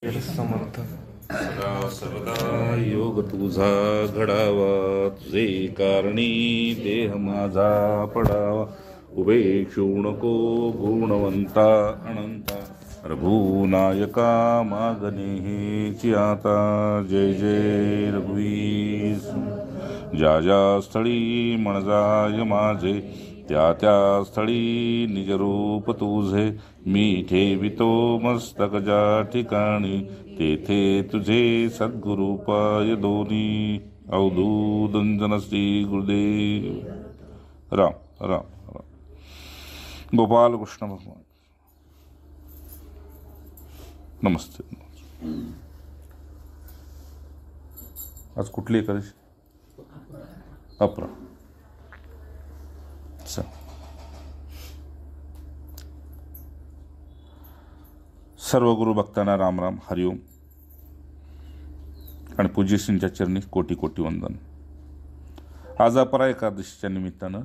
समर्थ सदा सर्वदा योग तुझा घडावा, तुझे कारणी देह माझा पडावा. उभे नको गुणवंता अनंता, रघुनायका मागणे हेची आता. जय जय रघुवीर. ज्या ज्या स्थळी मन जाय माझे, त्या त्या स्थळी निजरूप तुझे. मी ठेवितो मस्तक ज्या ठिकाणी, तेथे तुझे सद्गुरु पाय दोन्ही. अवधूत दंजन श्री गुरुदेव. राम राम राम. गोपाल कृष्ण भगवान. नमस्ते. आज कुठली एकादशी? अपरा. सर्व गुरु भक्तांना राम राम, हरिओम आणि पूज्यश्रींच्या चरणी कोटी कोटी वंदन. आज अपरा एकादशीच्या निमित्तानं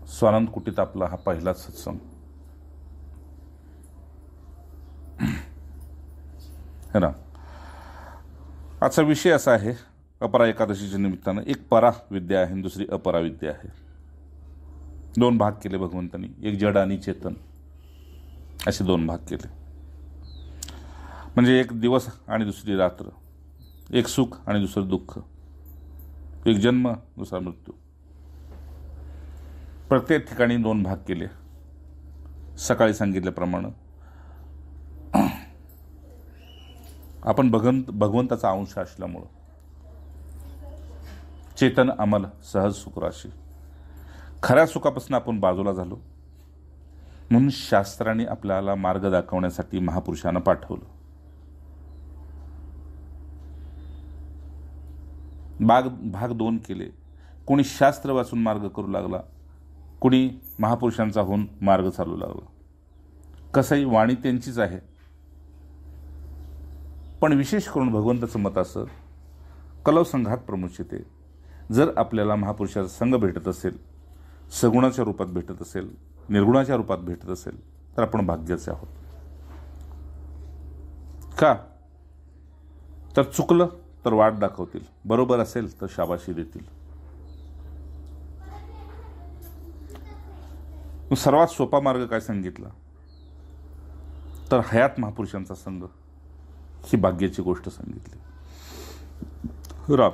स्वानंद कुटीत आपला हा पहिलाच सत्संग. है ना. आजचा विषय असा आहे, अपरा एकादशीच्या निमित्तानं एक परा विद्या आहे आणि दुसरी अपरा विद्या आहे. दोन भाग केले भगवंतांनी, एक जड आणि चेतन असे दोन भाग केले. म्हणजे एक दिवस आणि दुसरी रात्र, एक सुख आणि दुसरं दुःख, एक जन्म दुसरा मृत्यू. प्रत्येक ठिकाणी दोन भाग केले. सकाळी सांगितल्याप्रमाणे आपण भगवंताचा अंश असल्यामुळं चेतन अमल सहज सुखराशी, खऱ्या सुखापासून आपण बाजूला झालो. म्हणून शास्त्राने आपल्याला मार्ग दाखवण्यासाठी महापुरुषांना पाठवलं. भाग दोन केले. कोणी शास्त्र वाचून मार्ग करू लागला, कोणी महापुरुषांचा होऊन मार्ग चालू लागला. कसंही वाणी त्यांचीच आहे, पण विशेष करून भगवंताचं मत असं, कलव संघात प्रमुचिते. जर आपल्याला महापुरुषाचा संघ भेटत असेल, सगुणाच्या रूपात भेटत असेल, निर्गुणाच्या रूपात भेटत असेल, तर आपण भाग्याचे आहोत. का तर चुकलं तर वाट दाखवतील, बरोबर असेल तर शाबाशी देतील. सर्वात सोपा मार्ग काय सांगितला तर हयात महापुरुषांचा संघ ही भाग्याची गोष्ट सांगितली. राम.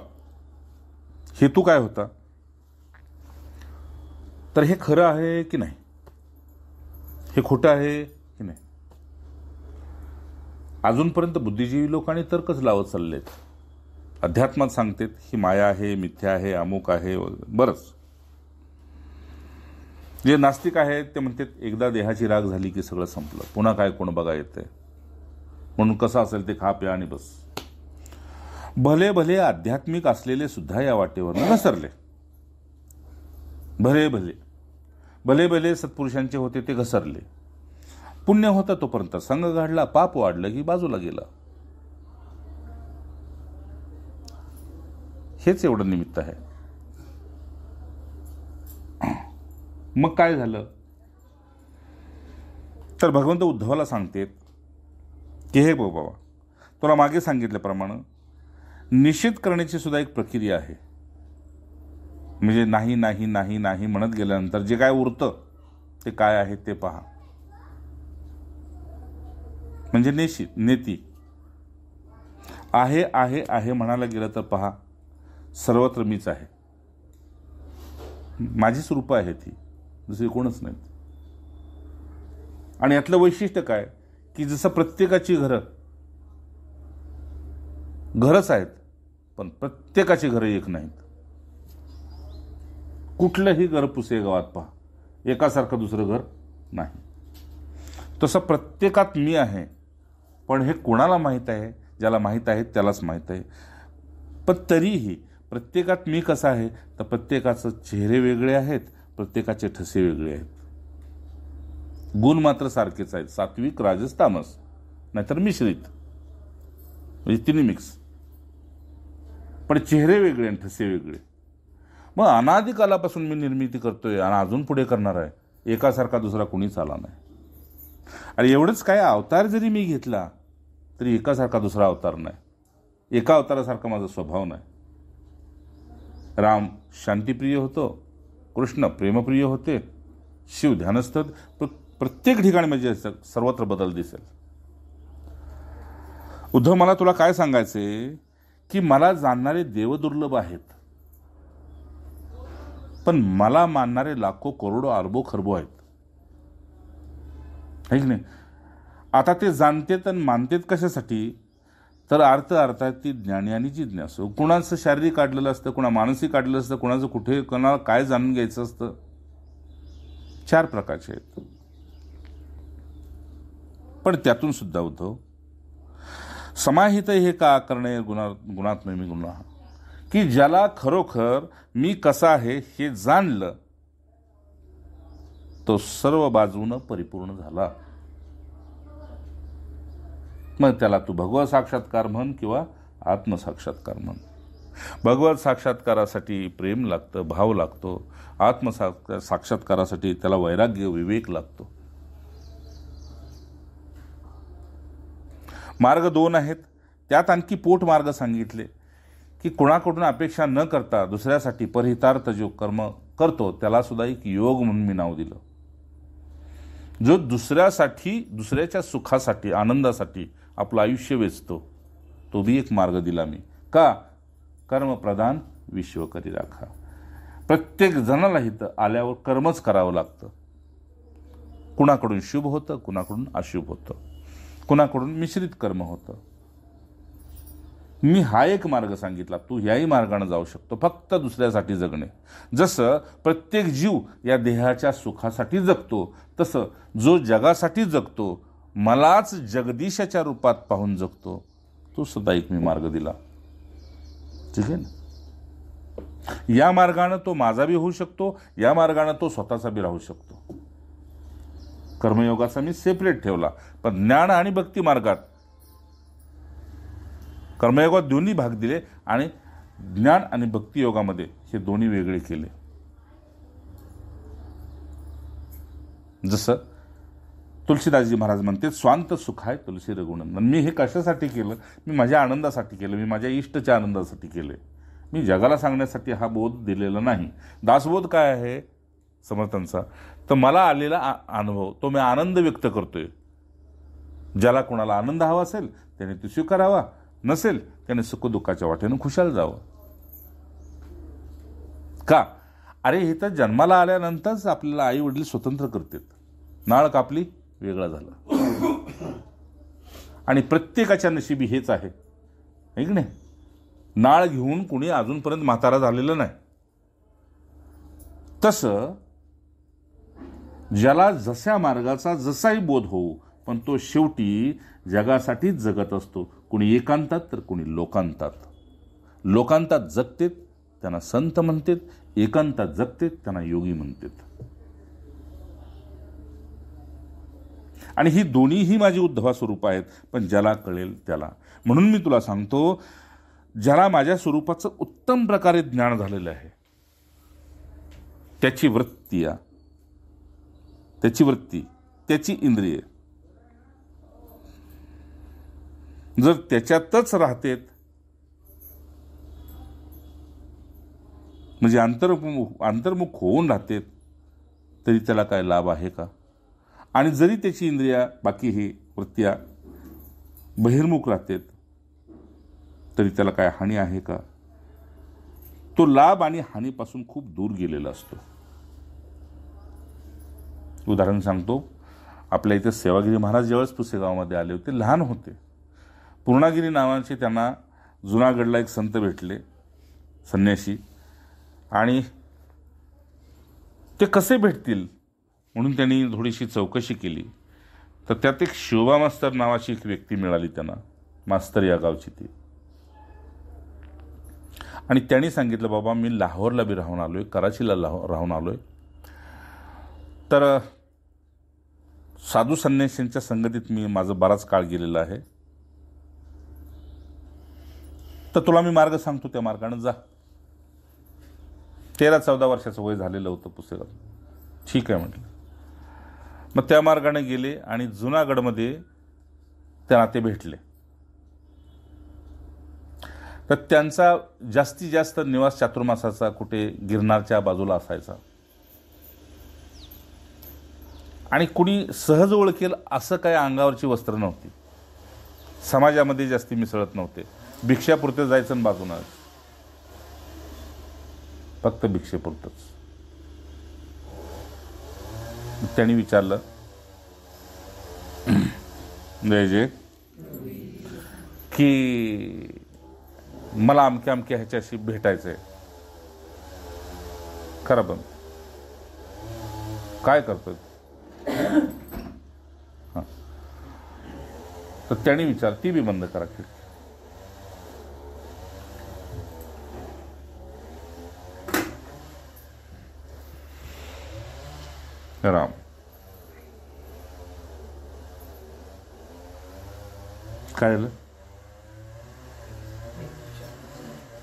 हेतू काय होता तर हे खरं आहे की नाही, हे खोटं आहे की नाही. अजूनपर्यंत बुद्धिजीवी लोकांनी तर्कच लावत चाललेत. अध्यात्मात सांगतेत ही माया आहे, मिथ्या आहे, अमुक आहे, बरंच. जे नास्तिक आहेत ते म्हणतात एकदा देहाची राग झाली की सगळं संपलं, पुन्हा काय कोण बघा येतंय, म्हणून कसं असेल ते खा प्या आणि बस. भले भले आध्यात्मिक असलेले सुद्धा या वाटेवर घसरले. भले भले भले भले सत्पुरुषांचे होते ते घसरले. पुण्य होता तोपर्यंत संघ घडला, पाप वाढलं की बाजूला गेला. हेच एवढं निमित्त आहे. मग काय झालं तर भगवंत उद्धवाला सांगतेत की हे बाबा, तुला मागे सांगितल्याप्रमाणे निषेध करण्याची सुद्धा एक प्रक्रिया आहे. म्हणजे नाही नाही नाही नाही म्हणत गेल्यानंतर जे काय उरतं ते काय आहे ते पहा. म्हणजे नेती आहे आहे आहे म्हणायला गेलं तर पहा, सर्वत्र मीच आहे, माझीच रूपं आहे ती, दुसरी कोणच नाहीत. आणि यातलं वैशिष्ट्य काय की जसं प्रत्येकाची घरच आहेत, पण प्रत्येकाची घरं एक नाहीत. कुठलंही घर पुसे गावात पहा, एकासारखं दुसरं घर नाही. तसं प्रत्येकात मी आहे, पण हे कोणाला माहीत आहे? ज्याला माहीत आहे त्यालाच माहीत आहे. पण तरीही प्रत्येकात मी कसा आहे तर प्रत्येकाचं चेहरे वेगळे आहेत, प्रत्येकाचे ठसे वेगळे आहेत. गुण मात्र सारखेच आहेत, सात्विक, राजस, तामस, नाहीतर मिश्रित, म्हणजे तिन्ही मिक्स. पण चेहरे वेगळे आणि ठसे वेगळे. मग अनादिकालापासून मी निर्मिती करतोय आणि अजून पुढे करणार आहे, एकासारखा दुसरा कोणीच आला नाही. आणि एवढंच काय, अवतार जरी मी घेतला तरी एकासारखा दुसरा अवतार नाही, एका अवतारासारखा माझा स्वभाव नाही. राम शांतिप्रिय होतो, कृष्ण प्रेमप्रिय होते, शिव ध्यानस्थ. प्रत्येक ठिकाणी म्हणजे सर्वत्र बदल दिसेल. उद्धव, मला तुला काय सांगायचे की मला जाणणारे देव दुर्लभ आहेत, पण मला मानणारे लाखो करोडो अरबो खरबो आहेत, है की नाही. आता ते जाणतेत आणि मानतेत कशासाठी, तर अर्थात ती ज्ञानी आणि जिज्ञासू. कुणाचं शारीरिक काढलेलं असतं, कुणा मानसिक काढलेलं असतं, कुणाचं कुठे कोणाला काय जाणून घ्यायचं असतं. 4 प्रकारचे आहेत. पण त्यातून सुद्धा उद्धव, समाहित हे का करणे गुणात मी गुन्हा, की ज्याला खरोखर मी कसा आहे हे जाणलं तो सर्व बाजूनं परिपूर्ण झाला. मग त्याला तू भगवत साक्षात्कार म्हण किंवा आत्मसाक्षात्कार म्हण. भगवत साक्षात्कारासाठी प्रेम लागतं, भाव लागतो. साक्षात्कारासाठी त्याला वैराग्य, विवेक लागतो. मार्ग 2 आहेत. त्यात आणखी पोट मार्ग सांगितले की कुणाकडून अपेक्षा न करता दुसऱ्यासाठी परहितार्थ जो कर्म करतो त्याला सुद्धा एक योग म्हणून मी नाव दिलं. जो दुसऱ्यासाठी, दुसऱ्याच्या सुखासाठी, आनंदासाठी आपलं आयुष्य वेचतो, तो बी एक मार्ग दिला मी. का? कर्मप्रधान विश्व करी राखा. प्रत्येक जणाला इथं आल्यावर कर्मच करावं लागतं. कुणाकडून शुभ होतं, कुणाकडून अशुभ होतं, कुणाकडून मिश्रित कर्म होतं. मी हा एक मार्ग सांगितला, तू याही मार्गाने जाऊ शकतो. फक्त दुसऱ्यासाठी जगणे. जसं प्रत्येक जीव या देहाच्या सुखासाठी जगतो, तसं जो जगासाठी जगतो, मलाच जगदीशाच्या रूपात पाहून जगतो, तो सुद्धा एक मी मार्ग दिला. ठीक आहे ना. या मार्गानं तो माझा बी होऊ शकतो, या मार्गानं तो स्वतःचा बी राहू शकतो. कर्मयोगाचा मी सेपरेट ठेवला, पण ज्ञान आणि भक्ती मार्गात कर्मयोगात दोन्ही भाग दिले आणि ज्ञान आणि भक्ती योगामध्ये हे दोन्ही वेगळे केले. जसं तुलसीदासजी महाराज म्हणते, स्वांत सुखाय तुलसी रघुनंदन. मी हे कशासाठी केलं? मी माझ्या आनंदासाठी केलं, मी माझ्या इष्टच्या आनंदासाठी केले. मी जगाला सांगण्यासाठी हा बोध दिलेला नाही. दासबोध काय आहे समर्थांचा? तर मला आलेला अनुभव तो मी आनंद व्यक्त करतोय. ज्याला कोणाला आनंद हवा असेल त्याने तो स्वीकारावा, नसेल त्याने सुखदुःखाच्या वाटेनं खुशाल जावं. का? अरे हे तर जन्माला आल्यानंतरच आपल्याला आई वडील स्वतंत्र करतात. नाळ कापली, वेगळा झाला. आणि प्रत्येकाच्या नशिबी हेच आहे, है की नाही. नाळ घेऊन कुणी अजूनपर्यंत म्हातारा झालेलं नाही. तसं ज्याला जशा मार्गाचा जसाही बोध होऊ, पण तो शेवटी जगासाठीच जगत असतो. कुणी एकांतात तर कुणी लोकांतात. लोकांतात जगतेत त्यांना संत म्हणतात, एकांतात जगतेत त्यांना योगी म्हणतात. आणि ही दोन्हीही माझी उद्धवा स्वरूप आहेत, पण ज्याला कळेल त्याला. म्हणून मी तुला सांगतो, ज्याला माझ्या स्वरूपाचं उत्तम प्रकारे ज्ञान झालेलं आहे, त्याची वृत्ती, त्याची इंद्रिय जर त्याच्यातच राहतेत, म्हणजे अंतर्मुख होऊन राहतेत, तरी त्याला काय लाभ आहे का? आणि जरी त्याची इंद्रिया, बाकी ही वृत्त्या बहिर्मुख राहतेत, तरी त्याला काय हानी आहे का? तो लाभ आणि हानीपासून खूप दूर गेलेला असतो. उदाहरण सांगतो. आपल्या इथे सेवागिरी महाराज ज्यावेळेस पुसेगावमध्ये आले होते, लहान होते. पूर्णागिरी नावाचे त्यांना जुनागडला एक संत भेटले, संन्यासी. आणि ते कसे भेटतील म्हणून त्यांनी थोडीशी चौकशी केली. तर त्यात एक शोभा मास्तर नावाची एक व्यक्ती मिळाली त्यांना, मास्तर या गावची ती. आणि त्यांनी सांगितलं, बाबा मी लाहोरला बी राहून आलोय, कराचीला राहून आलोय, तर साधू संन्यासींच्या संगतीत मी माझं बराच काळ गेलेला आहे, तर तुला मी मार्ग सांगतो, त्या मार्गाने जा. 13-14 वर्षाचं वय झालेलं होतं पुसेगाव. ठीक आहे म्हटलं. मग त्या मार्गाने गेले आणि जुनागडमध्ये त्या नाते भेटले. तर त्यांचा जास्तीत जास्त निवास चातुर्मासाचा कुठे गिरनारच्या बाजूला असायचा. आणि कुणी सहज ओळखेल असं काय अंगावरची वस्त्र नव्हती. समाजामध्ये जास्ती मिसळत नव्हते. भिक्षापुरते जायचं आणि बाजूनं फक्त भिक्षेपुरतंच. त्यांनी विचारलं, जय की मला अमक्या अमक्या ह्याच्याशी भेटायचंय, खरं पण काय करतोय? हां. तर त्यांनी विचार, ती बी बंद करा खिडकी. राम काय झालं?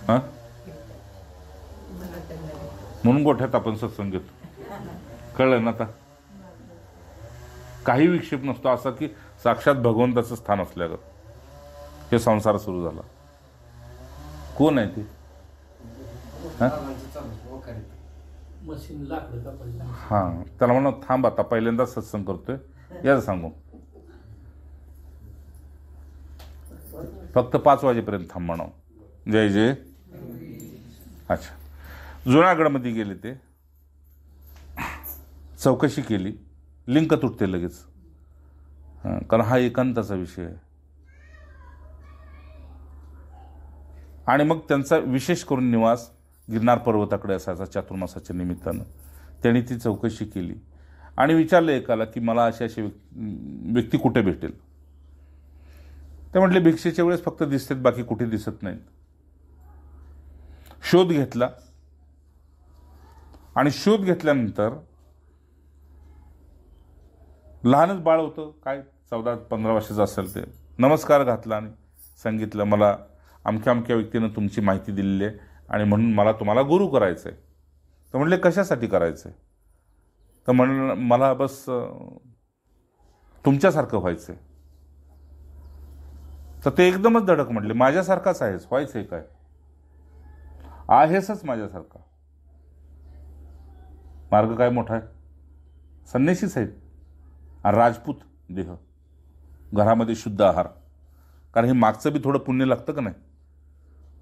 हा, म्हणून गोठ्यात आपण सत्संग घेतो. कळलं ना आता? काही विक्षेप नसतो असा की साक्षात भगवंताचं स्थान असल्यागत हे संसार सुरू झाला. कोण आहे ते? हा, त्याला म्हणा थांब, आता पहिल्यांदा सत्संग करतोय याच सांगू, फक्त 5 वाजेपर्यंत थांब म्हणाव. जय जय. अच्छा, जुनागडमध्ये गेले ते, चौकशी केली, लिंक तुटते लगेच, कारण हा एकांताचा विषय आहे. आणि मग त्यांचा विशेष करून निवास गिरनार पर्वताकडे असायचा चातुर्मासाच्या निमित्तानं. त्यांनी ती चौकशी केली आणि विचारलं एकाला की मला अशी अशी व्यक्ती कुठे भेटेल. ते म्हटले भिक्षेच्या वेळेस फक्त दिसतात, बाकी कुठे दिसत नाहीत. शोध घेतला आणि शोध घेतल्यानंतर लहानच बाळ होतं, काय 14-15 वर्षाचं असेल ते, नमस्कार घातला आणि सांगितलं मला अमक्या अमक्या व्यक्तीनं तुमची माहिती दिलेली आहे आणि म्हणून मला तुम्हाला गुरु करायचं आहे. तर म्हणले कशासाठी करायचं आहे? तर मला बस तुमच्यासारखं व्हायचं आहे. तर ते एकदमच धडक म्हटले, माझ्यासारखाच आहेस, व्हायचंय काय? आहेसच माझ्यासारखा. मार्ग काय मोठा आहे? संन्यासीच आहेत, राजपूत देह, घरामध्ये शुद्ध आहार. कारण हे मागचं बी थोडं पुण्य लागतं का नाही?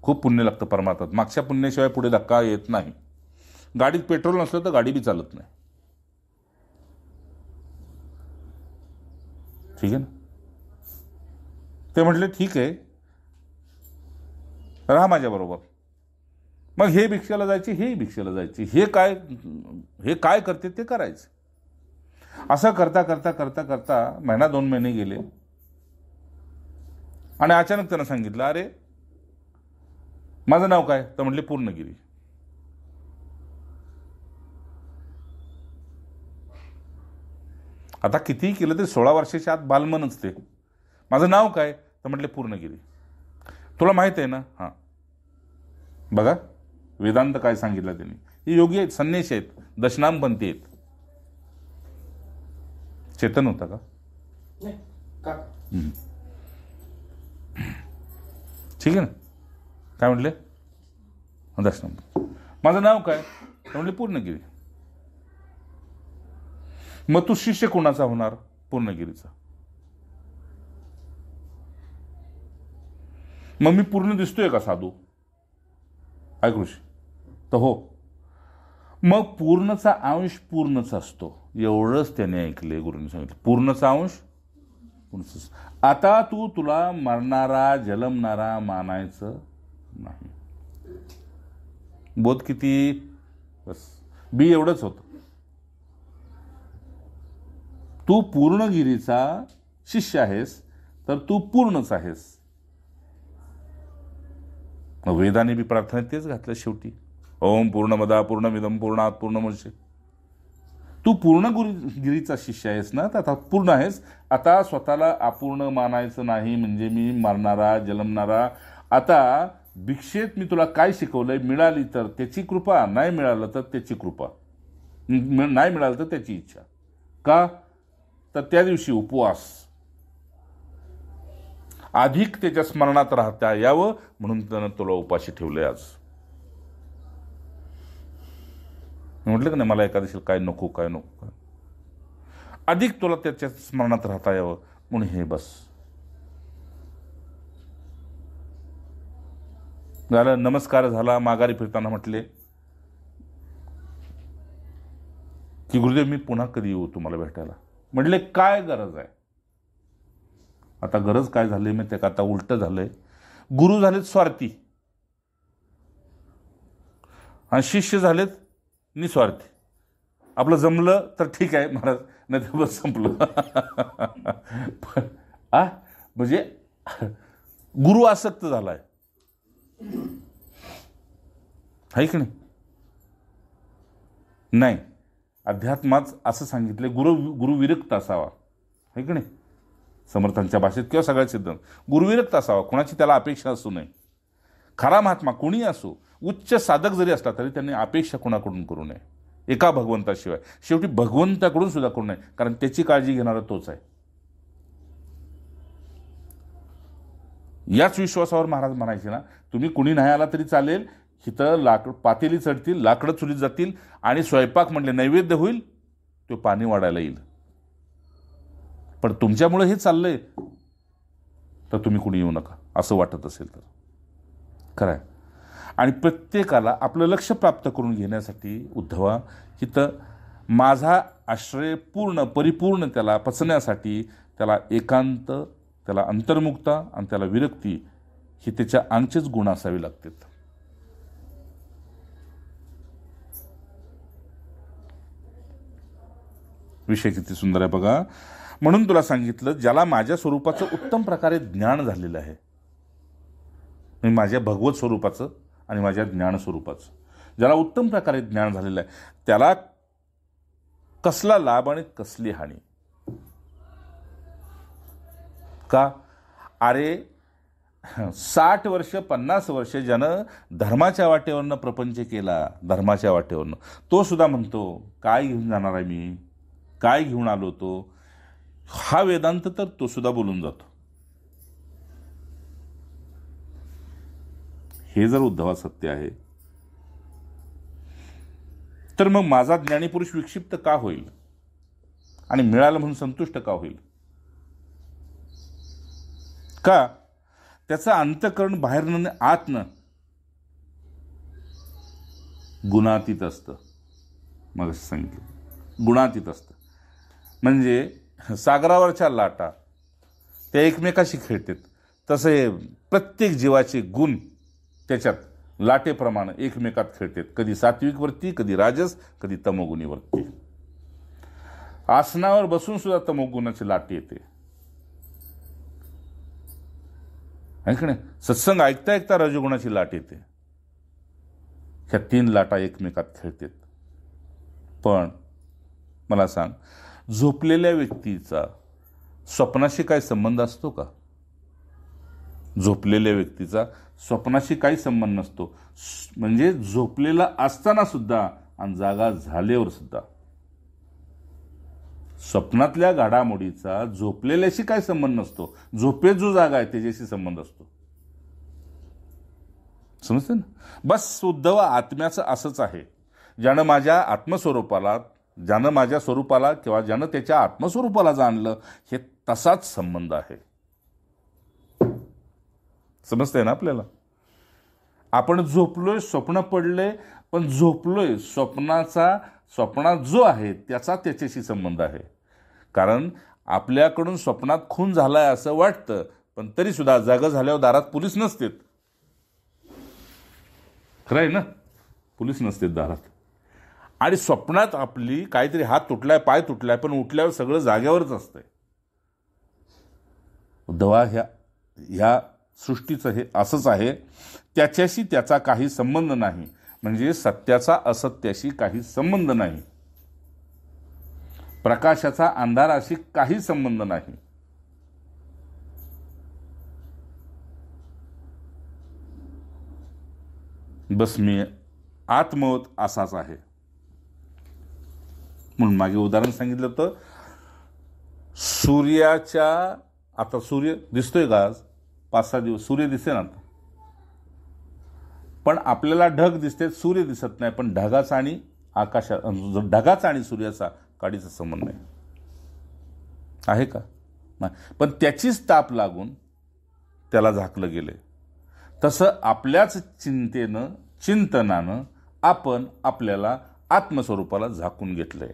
खूप पुण्य लागतं परमार्थात. मागच्या पुण्याशिवाय पुढे धक्का येत नाही. गाडीत पेट्रोल नसलं तर गाडी बी चालत नाही. ठीक आहे ना? ते म्हटले ठीक आहे, राहा माझ्याबरोबर. मग हे भिक्षाला जायचे, हे भिक्षाला जायचे, हे काय करते ते करायचे. असं करता करता करता करता 1-2 महिने गेले आणि अचानक त्यानं सांगितलं, अरे माझं नाव काय? तर म्हटले पूर्णगिरी. आता कितीही केलं तरी 16 वर्षाच्या आत बालमनच ते. माझं नाव काय? तर म्हटले पूर्णगिरी. तुला माहित आहे ना? हां. बघा वेदांत काय सांगितलं त्यांनी. हे योगी आहेत, संन्यासी आहेत, दशनामपंथी आहेत. चेतन होता का? ठीक आहे ना? काय म्हटले? दशनाम. माझं नाव काय? तर म्हटले पूर्णगिरी. मग तू शिष्य कोणाचा होणार? पूर्णगिरीचा. मग मी पूर्ण दिसतोय का साधू? ऐक ऋषी. तर हो. मग पूर्णचा अंश पूर्णच असतो, एवढंच त्याने ऐकले. गुरुने सांगितलं पूर्णचा अंश पूर्णच. आता तुला मरणारा जलमणारा मानायचं नाही. बोध किती? बस बी एवढंच होतं. तू पूर्णगिरीचा शिष्य आहेस तर तू पूर्णच आहेस. वेदाने बी प्रार्थना तेच घातलं शेवटी, ओम पूर्णमदा पूर्णमिदं पूर्णात पूर्णमुदच्यते. तू पूर्णगिरीचा शिष्य आहेस ना, तर आता पूर्ण आहेस. आता स्वतःला अपूर्ण मानायचं नाही, म्हणजे मी मरणारा जन्मणारा. आता भिक्षेत मी तुला काय शिकवलंय? मिळाली तर त्याची कृपा, नाही मिळालं तर त्याची कृपा, नाही मिळालं तर त्याची इच्छा. का? तर त्या दिवशी उपवास, अधिक त्याच्या स्मरणात राहता यावं म्हणून त्यानं तुला उपाशी ठेवलंय आज. म्हटलं की नाही, मला एकादशीला काय नको काय नको, अधिक तुला त्याच्या स्मरणात राहता यावं म्हणून हे बस झालं. नमस्कार झाला. माघारी फिरताना म्हटले की गुरुदेव मी पुन्हा कधी येऊ तुम्हाला भेटायला. म्हटले काय गरज आहे. आता गरज काय झाली मी ते, आता उलट झालंय. गुरु झालेत स्वार्थी आणि शिष्य झालेत निस्वार्थी. आपलं जमलं तर ठीक आहे महाराज, नाही तर बस संपलं. म्हणजे गुरु आसक्त झालाय, आहे की नाही. अध्यात्मात असं सांगितलं गुरु विरक्त असावा, आहे की नाही. समर्थांच्या भाषेत किंवा सगळ्या सिद्धांत गुरुविरक्त असावा, कुणाची त्याला अपेक्षा असू नये. खरा महात्मा कोणी असो, उच्च साधक जरी असला तरी त्यांनी अपेक्षा कोणाकडून करू नये, एका भगवंताशिवाय. शेवटी भगवंताकडून सुद्धा करू नये, कारण त्याची काळजी घेणारा तोच आहे. याच विश्वासावर महाराज म्हणायचे ना, तुम्ही कुणी नाही आला तरी चालेल, इथं पातेली चढतील, लाकडं चुलीत जातील आणि स्वयंपाक म्हणले नैवेद्य होईल, तो पाणी वाढायला येईल. पण तुमच्यामुळे हे चाललंय तर तुम्ही कुणी येऊ नका, असं वाटत असेल तर. खरं आहे. आणि प्रत्येकाला आपलं लक्ष प्राप्त करून घेण्यासाठी उद्धवा इथं माझा आश्रय पूर्ण परिपूर्ण त्याला पचण्यासाठी त्याला एकांत, त्याला अंतर्मुक्ता आणि त्याला विरक्ती ही त्याच्या अंगचेच गुण असावे लागतात. विषय किती सुंदर आहे बघा. म्हणून तुला सांगितलं, ज्याला माझ्या स्वरूपाचं उत्तम प्रकारे ज्ञान झालेलं आहे, माझ्या भगवत स्वरूपाचं आणि माझ्या ज्ञान स्वरूपाचं ज्याला उत्तम प्रकारे ज्ञान झालेलं आहे, त्याला कसला लाभ आणि कसली हानी. का? अरे 60 वर्ष 50 वर्ष ज्यानं धर्माच्या वाटेवरनं प्रपंच केला, धर्माच्या वाटेवरनं, तो सुद्धा म्हणतो काय घेऊन जाणार आहे मी, काय घेऊन आलो तो. हा वेदांत तर तो सुद्धा बोलून जातो. हे जर उद्धवा सत्य आहे तर मग माझा ज्ञानीपुरुष विक्षिप्त का होईल आणि मिळालं म्हणून संतुष्ट का होईल. का? त्याचं अंतःकरण बाहेरनं आतनं गुणातीत असतं. मग सांगितलं गुणातीत असतं. म्हणजे सागरावरच्या लाटा त्या एकमेकाशी खेळतात, तसे प्रत्येक जीवाचे गुण त्याच्यात लाटेप्रमाणे एकमेकात खेळतात. कधी सात्विकवरती, कधी राजस, कधी तमोगुणीवरती. आसनावर बसून सुद्धा तमोगुणाची लाट येते, आहे नाही. सत्संग ऐकता ऐकता रजोगुणाची लाट येते. ह्या 3 लाटा एकमेकात खेळतात. पण मला सांग, झोपलेल्या व्यक्तीचा स्वप्नाशी काय संबंध असतो का? झोपलेल्या व्यक्तीचा स्वप्नाशी काही संबंध नसतो. म्हणजे झोपलेला असताना सुद्धा आणि जागा झाल्यावर सुद्धा स्वप्नातल्या घडामोडीचा झोपलेल्याशी काय संबंध नसतो. झोपेत जो जागा आहे त्याच्याशी संबंध असतो. समजते ना. बस उद्धव आत्म्याचं असंच आहे. ज्यानं माझ्या स्वरूपाला किंवा ज्यानं त्याच्या आत्मस्वरूपाला जाणलं, हे तसाच संबंध आहे. समजतंय ना आपल्याला. आपण झोपलोय, स्वप्न पडले, पण झोपलोय स्वप्नात जो आहे त्याचा त्याच्याशी संबंध आहे. कारण आपल्याकडून स्वप्नात खून झालाय असं वाटतं, पण तरी सुद्धा जागा झाल्यावर दारात पोलीस नसतात. खरं आहे ना, पोलीस नसतात दारात. आणि स्वप्नात आपली काहीतरी हात तुटलाय, पाय तुटलाय, पण उठल्यावर सगळं जाग्यावरच असतंय. उद्धवा ह्या सृष्टीचं हे असंच आहे. त्याच्याशी त्याचा काही संबंध नाही. म्हणजे सत्याचा असत्याशी काही संबंध नाही. प्रकाशाचा अंधाराशी काही संबंध नाही. बस मी आत्मवत असाच आहे. म्हणून मागे उदाहरण सांगितलं होतं, सूर्याच्या, आता सूर्य दिसतोय का आज 5-6 दिवस सूर्य दिसते ना आता, पण आपल्याला ढग दिसते, सूर्य दिसत नाही. पण ढगाचा आणि ढगाचा आणि सूर्याचा काडीचा संबंध आहे का? नाही. पण त्याचीच ताप लागून त्याला झाकलं गेले. तसं आपल्याच चिंतनानं आपण आपल्याला आत्मस्वरूपाला झाकून घेतलंय.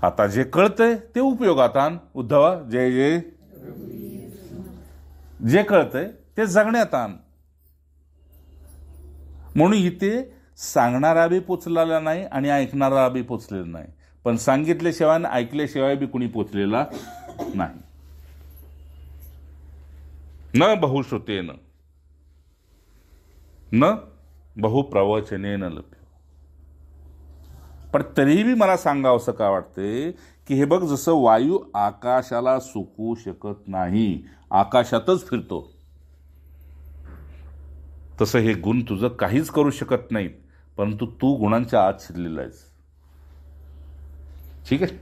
आता जे कळतंय ते उपयोगात आण उद्धवा. जे कळतंय ते जगण्यात आण. म्हणून इथे सांगणारा बी पोचलेला नाही आणि ऐकणारा बी पोचलेला नाही. पण सांगितल्याशिवाय आणि ऐकल्याशिवाय बी कुणी पोचलेला नाही. न बहुश्रुतेन न बहुप्रवचनेन लभ्य. पण तरीही मी मला सांगावंसं का वाटते की हे बघ, जसं वायू आकाशाला सुकू शकत नाही, आकाशातच फिरतो, तसं हे गुण तुझं काहीच करू शकत नाहीत. परंतु तू गुणांच्या आत शिरलेला आहेस. ठीक आहे.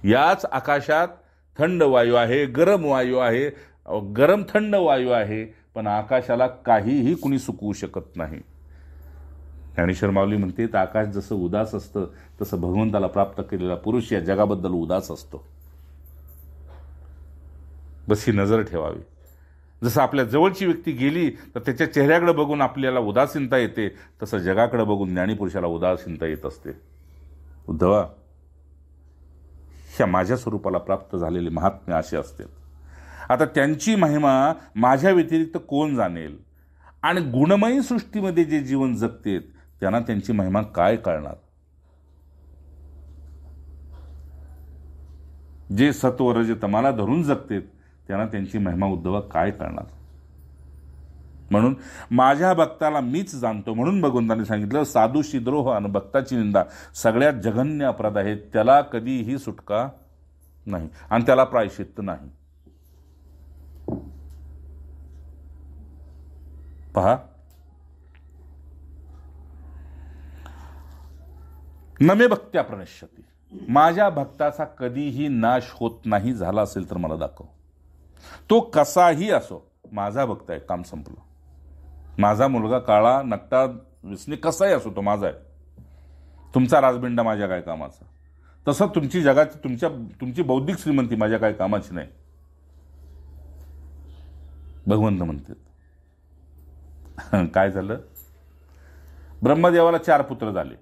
याच आकाशात थंड वायू आहे, गरम वायू आहे, गरम थंड वायू आहे, पण आकाशाला काहीही कुणी सुकवू शकत नाही. ज्ञानेश्वर माऊली म्हणते, तर आकाश जसं उदास असतं तसं भगवंताला प्राप्त केलेला पुरुष या जगाबद्दल उदास असतो. बस ही नजर ठेवावी. जसं आपल्या जवळची व्यक्ती गेली तर त्याच्या चेहऱ्याकडे बघून आपल्याला उदासीनता येते, तसं जगाकडे बघून ज्ञानीपुरुषाला उदासीनता येत असते. उद्धवा, ह्या माझ्या स्वरूपाला प्राप्त झालेले महात्म्य असे असते. आता त्यांची महिमा माझ्या व्यतिरिक्त कोण जाणेल? आणि गुणमयी सृष्टीमध्ये जे जीवन जगतेत त्यांना त्यांची महिमा काय कळणार? जे सत्व रज तमाला धरून जगतेत त्यांना त्यांची महिमा उद्धवा काय करणार? म्हणून माझ्या भक्ताला मीच जाणतो. म्हणून भगवंतांनी सांगितलं, साधूशी द्रोह आणि भक्ताची निंदा सगळ्यात जघन्य अपराध आहे. त्याला कधीही सुटका नाही आणि त्याला प्रायश्चित्त नाही. पहा, नमे भक्त्या प्रणश्यती. माझ्या भक्ताचा कधीही नाश होत नाही झाला असेल तर मला दाखव. तो कसाही असो, माझा भक्त आहे, काम संपलं. माझा मुलगा काळा नकटा विसने कसाही असो, तो माझा आहे. तुमचा राजबिंडा माझ्या काय कामाचा? तसं तुमची जगाची तुमची बौद्धिक श्रीमंती माझ्या काय कामाची नाही. भगवंत म्हणतात. काय झालं? ब्रह्मदेवाला 4 पुत्र झाले.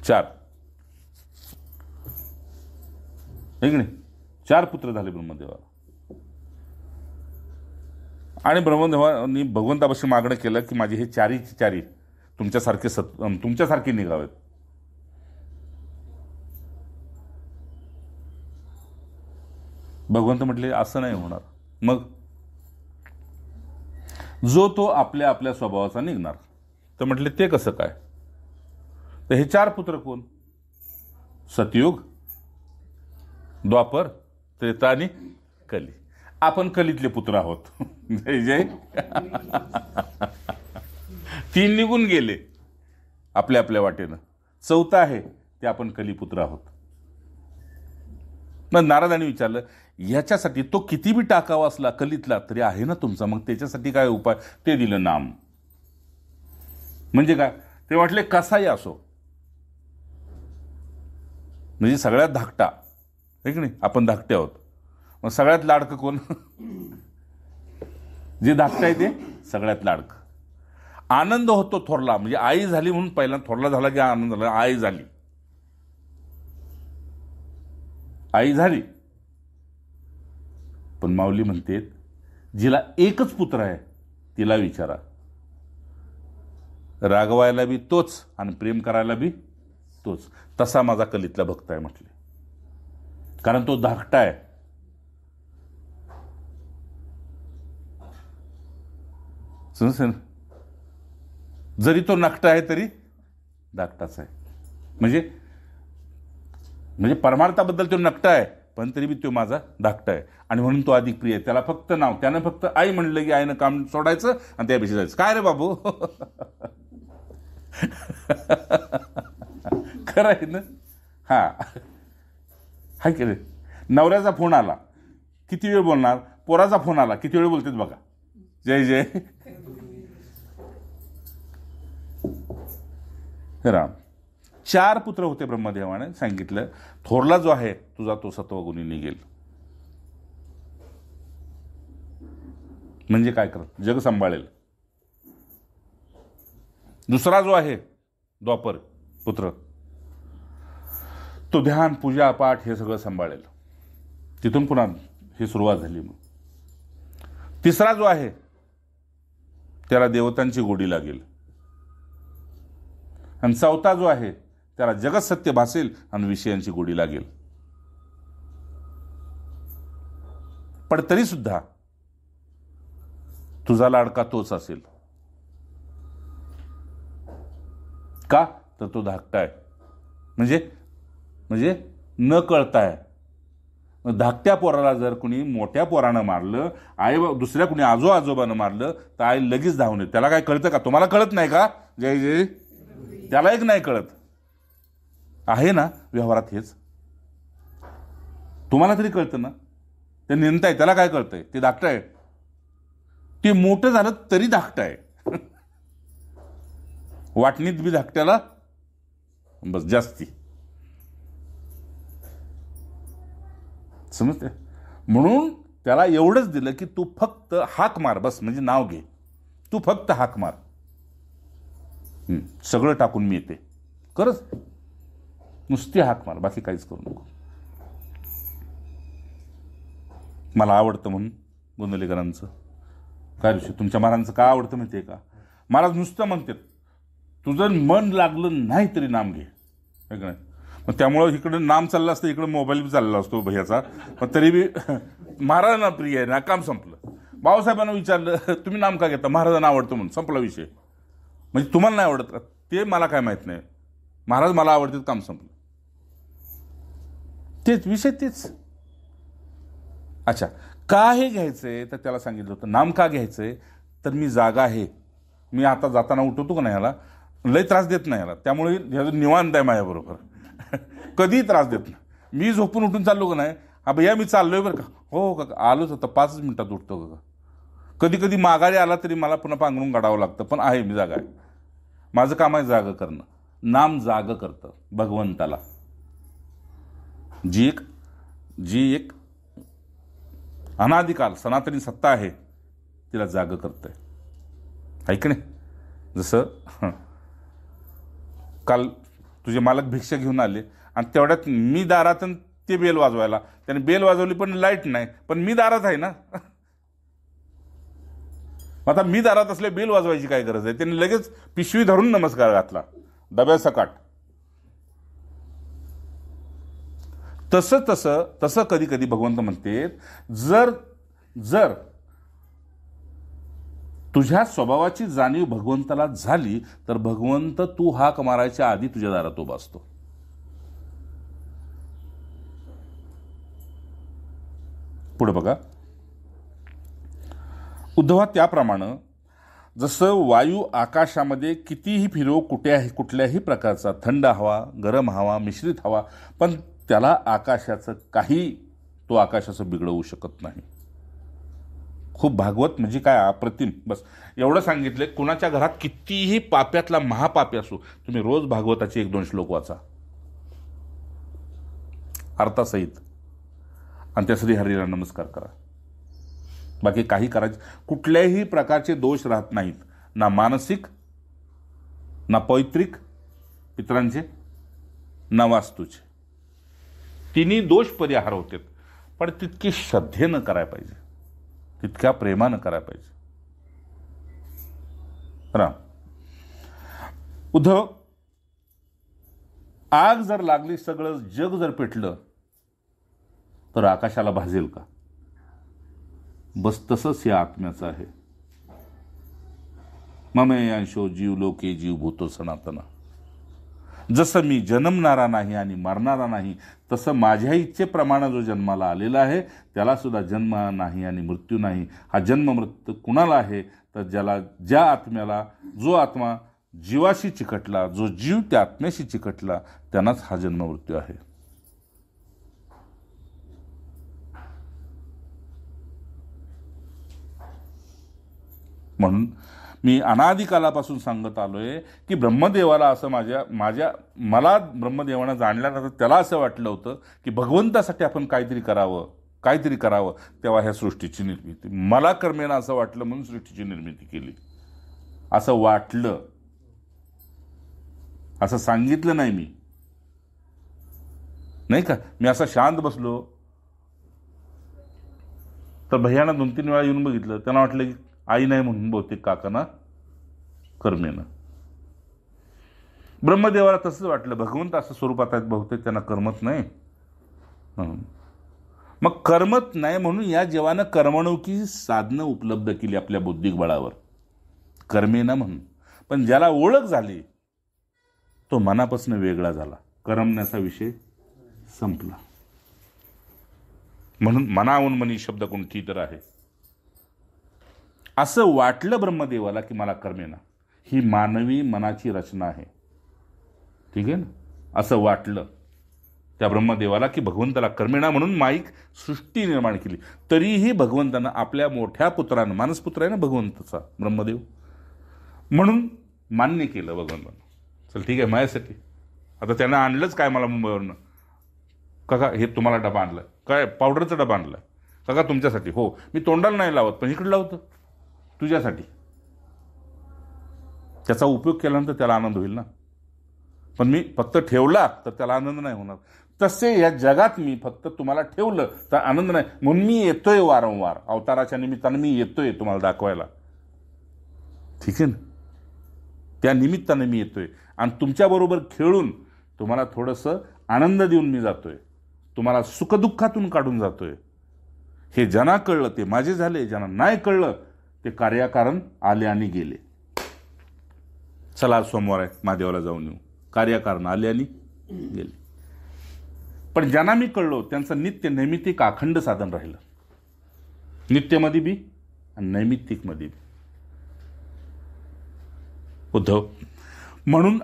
4 नाही, 4 पुत्र झाले ब्रह्मदेवाला. आणि ब्रह्मदेवानी भगवंतापाशी मागणं केलं की माझे हे 4चे तुमच्यासारखे निघावेत. भगवंत म्हटले असं नाही होणार. मग जो तो आपल्या आपल्या स्वभावाचा निघणार. तर म्हटले ते कसं काय? तर हे 4 पुत्र कोण? सतयुग, द्वापर, त्रेता आणि कली. आपण कलीतले पुत्र आहोत. जय जय. 3 निघून गेले आपल्या आपल्या वाटेनं. 4था आहे ते आपण कलीपुत्र आहोत. मग नारदांनी विचारलं, ह्याच्यासाठी तो किती बी टाकावा असला कलीतला तरी आहे ना तुमचा, मग त्याच्यासाठी काय उपाय? ते दिलं नाम. म्हणजे काय? ते म्हटले कसाही असो, म्हणजे सगळ्यात धाकटा आहे की नाही, आपण धाकटे आहोत. मग सगळ्यात लाडकं कोण? जे धाकटं आहे ते सगळ्यात लाडकं. आनंद होतो थोरला, म्हणजे आई झाली म्हणून पहिला थोरला झाला की आनंद झाला. आई झाली, आई झाली. पण माऊली म्हणते, जिला एकच पुत्र आहे तिला विचारा, रागवायला बी तोच आणि प्रेम करायला बी तोच. तसा माझा कलीतला भक्त आहे म्हटले. कारण तो धाकटा आहे. जरी तो नकटा आहे तरी धाकटाच आहे. म्हणजे परमार्थाबद्दल तो नकटा आहे, पण तरी बी तो माझा धाकटा आहे. आणि म्हणून तो अधिक प्रिय आहे. त्याला फक्त नाव, त्यानं फक्त आई म्हणलं की आईनं काम सोडायचं आणि त्यापेक्षा जायचं. काय रे बाबू? खरं आहे ना? हा, हाय की रे? नवऱ्याचा फोन आला किती वेळ बोलणार, पोराचा फोन आला किती वेळ बोलतात बघा. जय जय राम. 4 पुत्र होते ब्रह्मदेवाने सांगितलं, थोरला जो आहे तुझा तो सत्वगुणी निघेल. म्हणजे काय करत, जग सांभाळेल. दुसरा जो आहे द्वापर पुत्र, तो ध्यान पूजा पाठ हे सगळं सांभाळेल. तिथून पुन्हा ही सुरुवात झाली. मग तिसरा जो आहे त्याला देवतांची गोडी लागेल. आणि चौथा जो आहे त्याला जगत सत्य भासेल आणि विषयांची गोडी लागेल. पण तरी सुद्धा तुझा लाडका तोच असेल. का? तर तो धाकटा आहे. म्हणजे न कळताय. धाकट्या पोराला जर कुणी मोठ्या पोरानं मारलं, दुसऱ्या कुणी आजोबानं मारलं, तर आई लगेच धावून येते. त्याला काय कळतं का? तुम्हाला कळत नाही का? जय जय. त्याला एक नाही कळत आहे ना व्यवहारात. हेच तुम्हाला तरी कळतं ना. ते नेमताय, त्याला काय कळतंय? ते धाकटं आहे. ते मोठं झालं तरी धाकटं आहे. वाटणीत बी धाकट्याला बस जास्ती. समजते? म्हणून त्याला एवढंच दिलं की तू फक्त हाक मार, बस. म्हणजे नाव घे, तू फक्त हाक मार, सगळं टाकून मी येते. खरंच नुसती हाक मार, बाकी काहीच करू नको. मला आवडतं म्हणून गोंदवलेकरांचं काय ऋषी, तुमच्या महाराजांचं का आवडतं माहिती आहे का? महाराज नुसतं म्हणतात तुझं मन लागलं नाही तरी नाम घे. मग त्यामुळं इकडं नाम चाललं असतं, इकडं मोबाईल बी चालला असतो भैयाचा. पण तरी बी महाराजांना प्रिय आहे ना, काम संपलं. बाबासाहेबांना विचारलं तुम्ही नाम का घेता? महाराजांना आवडतं म्हणून, संपला विषय. म्हणजे तुम्हाला नाही आवडत का? ते मला काय माहित नाही. महाराज मला आवडतात, काम संपलं. तेच विषय, तेच. अच्छा, का हे घ्यायचंय? तर त्याला सांगितलं होतं नाम का घ्यायचंय, तर मी जागा आहे. मी आता जाताना उठवतो का नाही, ह्याला लय त्रास देत नाही ह्याला, त्यामुळे ह्याचं निवांत आहे माझ्याबरोबर. कधी त्रास देत नाही. मी झोपून उठून चाललो का नाही, हा भैया मी चाललोय बरं का, हो का, आलोच होतं 5 मिनिटात उठतो का. कधी कधी माघारी आला तरी मला पुन्हा पांघरून काढावं लागतं, पण आहे मी जागा आहे. माझं काम आहे जागा करणं. नाम जाग करतं भगवंताला. जी एक अनादिकाल सनातनी सत्ता आहे तिला जाग करतंय. ऐक नाही, जसं काल तुझे मालक भिक्षा घेऊन आले आणि तेवढ्यात मी दारात, ते बेल वाजवायला, त्याने बेल वाजवली पण लाईट नाही, पण मी दारात आहे ना. आता मी दारात असले बेल वाजवायची काय गरज आहे? त्यांनी लगेच पिशवी धरून नमस्कार घातला डब्यासकाट. तसं कधी कधी भगवंत म्हणते, जर तुझ्या स्वभावाची जाणीव भगवंताला झाली तर भगवंत तू हाक मारायच्या आधी तुझ्या दारात उभा असतो. पुढे बघा, उद्धवा, त्याप्रमाणे जसं वायू आकाशामध्ये कितीही फिरो, कुठल्याही प्रकारचा थंड हवा, गरम हवा, मिश्रित हवा, पण त्याला आकाशाचं काही, तो आकाशाचं बिघडवू शकत नाही. खूप भागवत म्हणजे काय अप्रतिम. बस एवढं सांगितलंय. कुणाच्या घरात कितीही पाप्यातला महापापी असो, तुम्ही रोज भागवताचे 1-2 श्लोक वाचा अर्थासहित, आणि त्या श्रीहरीला नमस्कार करा. बाकी काही करायचे, कुठल्याही प्रकारचे दोष राहत नाहीत, ना मानसिक, ना पौत्रिक पितरांचे, ना वास्तूचे. तिन्ही दोष परिहार होते, पण तितकी श्रद्धेनं करायला पाहिजे, तितक्या प्रेमानं करायला पाहिजे. राम, उद्धव, आग जर लागली, सगळं जग जर पेटलं, तर आकाशाला भाजेल का? बस तसंच या आत्म्याचं आहे. ममे अंशो जीव लोके जीव भूतो सनातना. जसं मी जन्मणारा नाही आणि मरणारा नाही, तसं माझ्या इच्छेप्रमाणे जो जन्माला आलेला आहे त्याला सुद्धा जन्म नाही आणि मृत्यू नाही. हा जन्म मृत्यू कुणाला आहे? तर ज्या आत्म्याला, जो आत्मा जीवाशी चिकटला, जो जीव त्या आत्म्याशी चिकटला, त्यांनाच हा जन्म मृत्यू आहे. म्हणून मी अनादिकालापासून सांगत आलोय की ब्रह्मदेवाला असं मला ब्रह्मदेवानं जाणल्यानंतर त्याला असं वाटलं होतं की भगवंतासाठी आपण काहीतरी करावं, तेव्हा ह्या सृष्टीची निर्मिती. मला कर्मेना असं वाटलं म्हणून सृष्टीची निर्मिती केली. असं वाटलं, असं सांगितलं नाही मी, नाही का. मी असा शांत बसलो तर भैयानं 2-3 वेळा येऊन बघितलं. त्यांना वाटलं की आई नाही म्हणून बहुतेक काकांना कर्मेनं. ब्रह्मदेवाला तसंच वाटलं, भगवंत असं स्वरूपात आहेत, बहुतेक त्यांना कर्मत नाही. मग कर्मत नाही म्हणून या जीवानं कर्मणुकी साधनं उपलब्ध केली आपल्या बौद्धिक बळावर, कर्मेना म्हणून. पण ज्याला ओळख झाली तो मनापासून वेगळा झाला, करमण्याचा विषय संपला. म्हणून मनाहून मनी शब्द कोणती तर आहे. असं वाटलं ब्रह्मदेवाला की मला कर्मेना. ही मानवी मनाची रचना आहे, ठीक आहे ना. असं वाटलं त्या ब्रह्मदेवाला की भगवंताला कर्मेना म्हणून माईक सृष्टी निर्माण केली. तरीही भगवंतानं आपल्या मोठ्या पुत्रानं, मानसपुत्र आहे ना भगवंताचा ब्रह्मदेव, म्हणून मान्य केलं भगवंतानं. चल ठीक आहे माझ्यासाठी. आता त्यानं आणलंच काय मला मुंबईवरनं, काका हे तुम्हाला डबा आणला, काय पावडरचा डबा आणला काका तुमच्यासाठी. हो मी तोंडाला नाही लावत पण इकडे लावतं तुझ्यासाठी. त्याचा उपयोग केल्यानंतर त्याला आनंद होईल ना. पण मी फक्त ठेवला तर त्याला आनंद नाही होणार. तसे या जगात मी फक्त तुम्हाला ठेवलं तर आनंद नाही. म्हणून मी येतोय वारंवार, अवताराच्या निमित्तानं मी येतोय तुम्हाला दाखवायला, ठीक आहे ना. त्या निमित्तानं मी येतोय आणि तुमच्याबरोबर खेळून तुम्हाला थोडंसं आनंद देऊन मी जातोय, तुम्हाला सुखदुःखातून काढून जातोय. हे ज्यांना कळलं ते माझे झाले, ज्यांना नाही कळलं ते कार्याकारण आले आणि गेले. चला सोमवार आहे, महादेवाला जाऊन येऊ. कार्याकारण आले आणि गेले. पण ज्यांना मी कळलो त्यांचं नित्य नैमित्तिक अखंड साधन राहिलं, नित्यमध्ये बी आणि नैमित्तिकमध्ये बी. उद्धव, म्हणून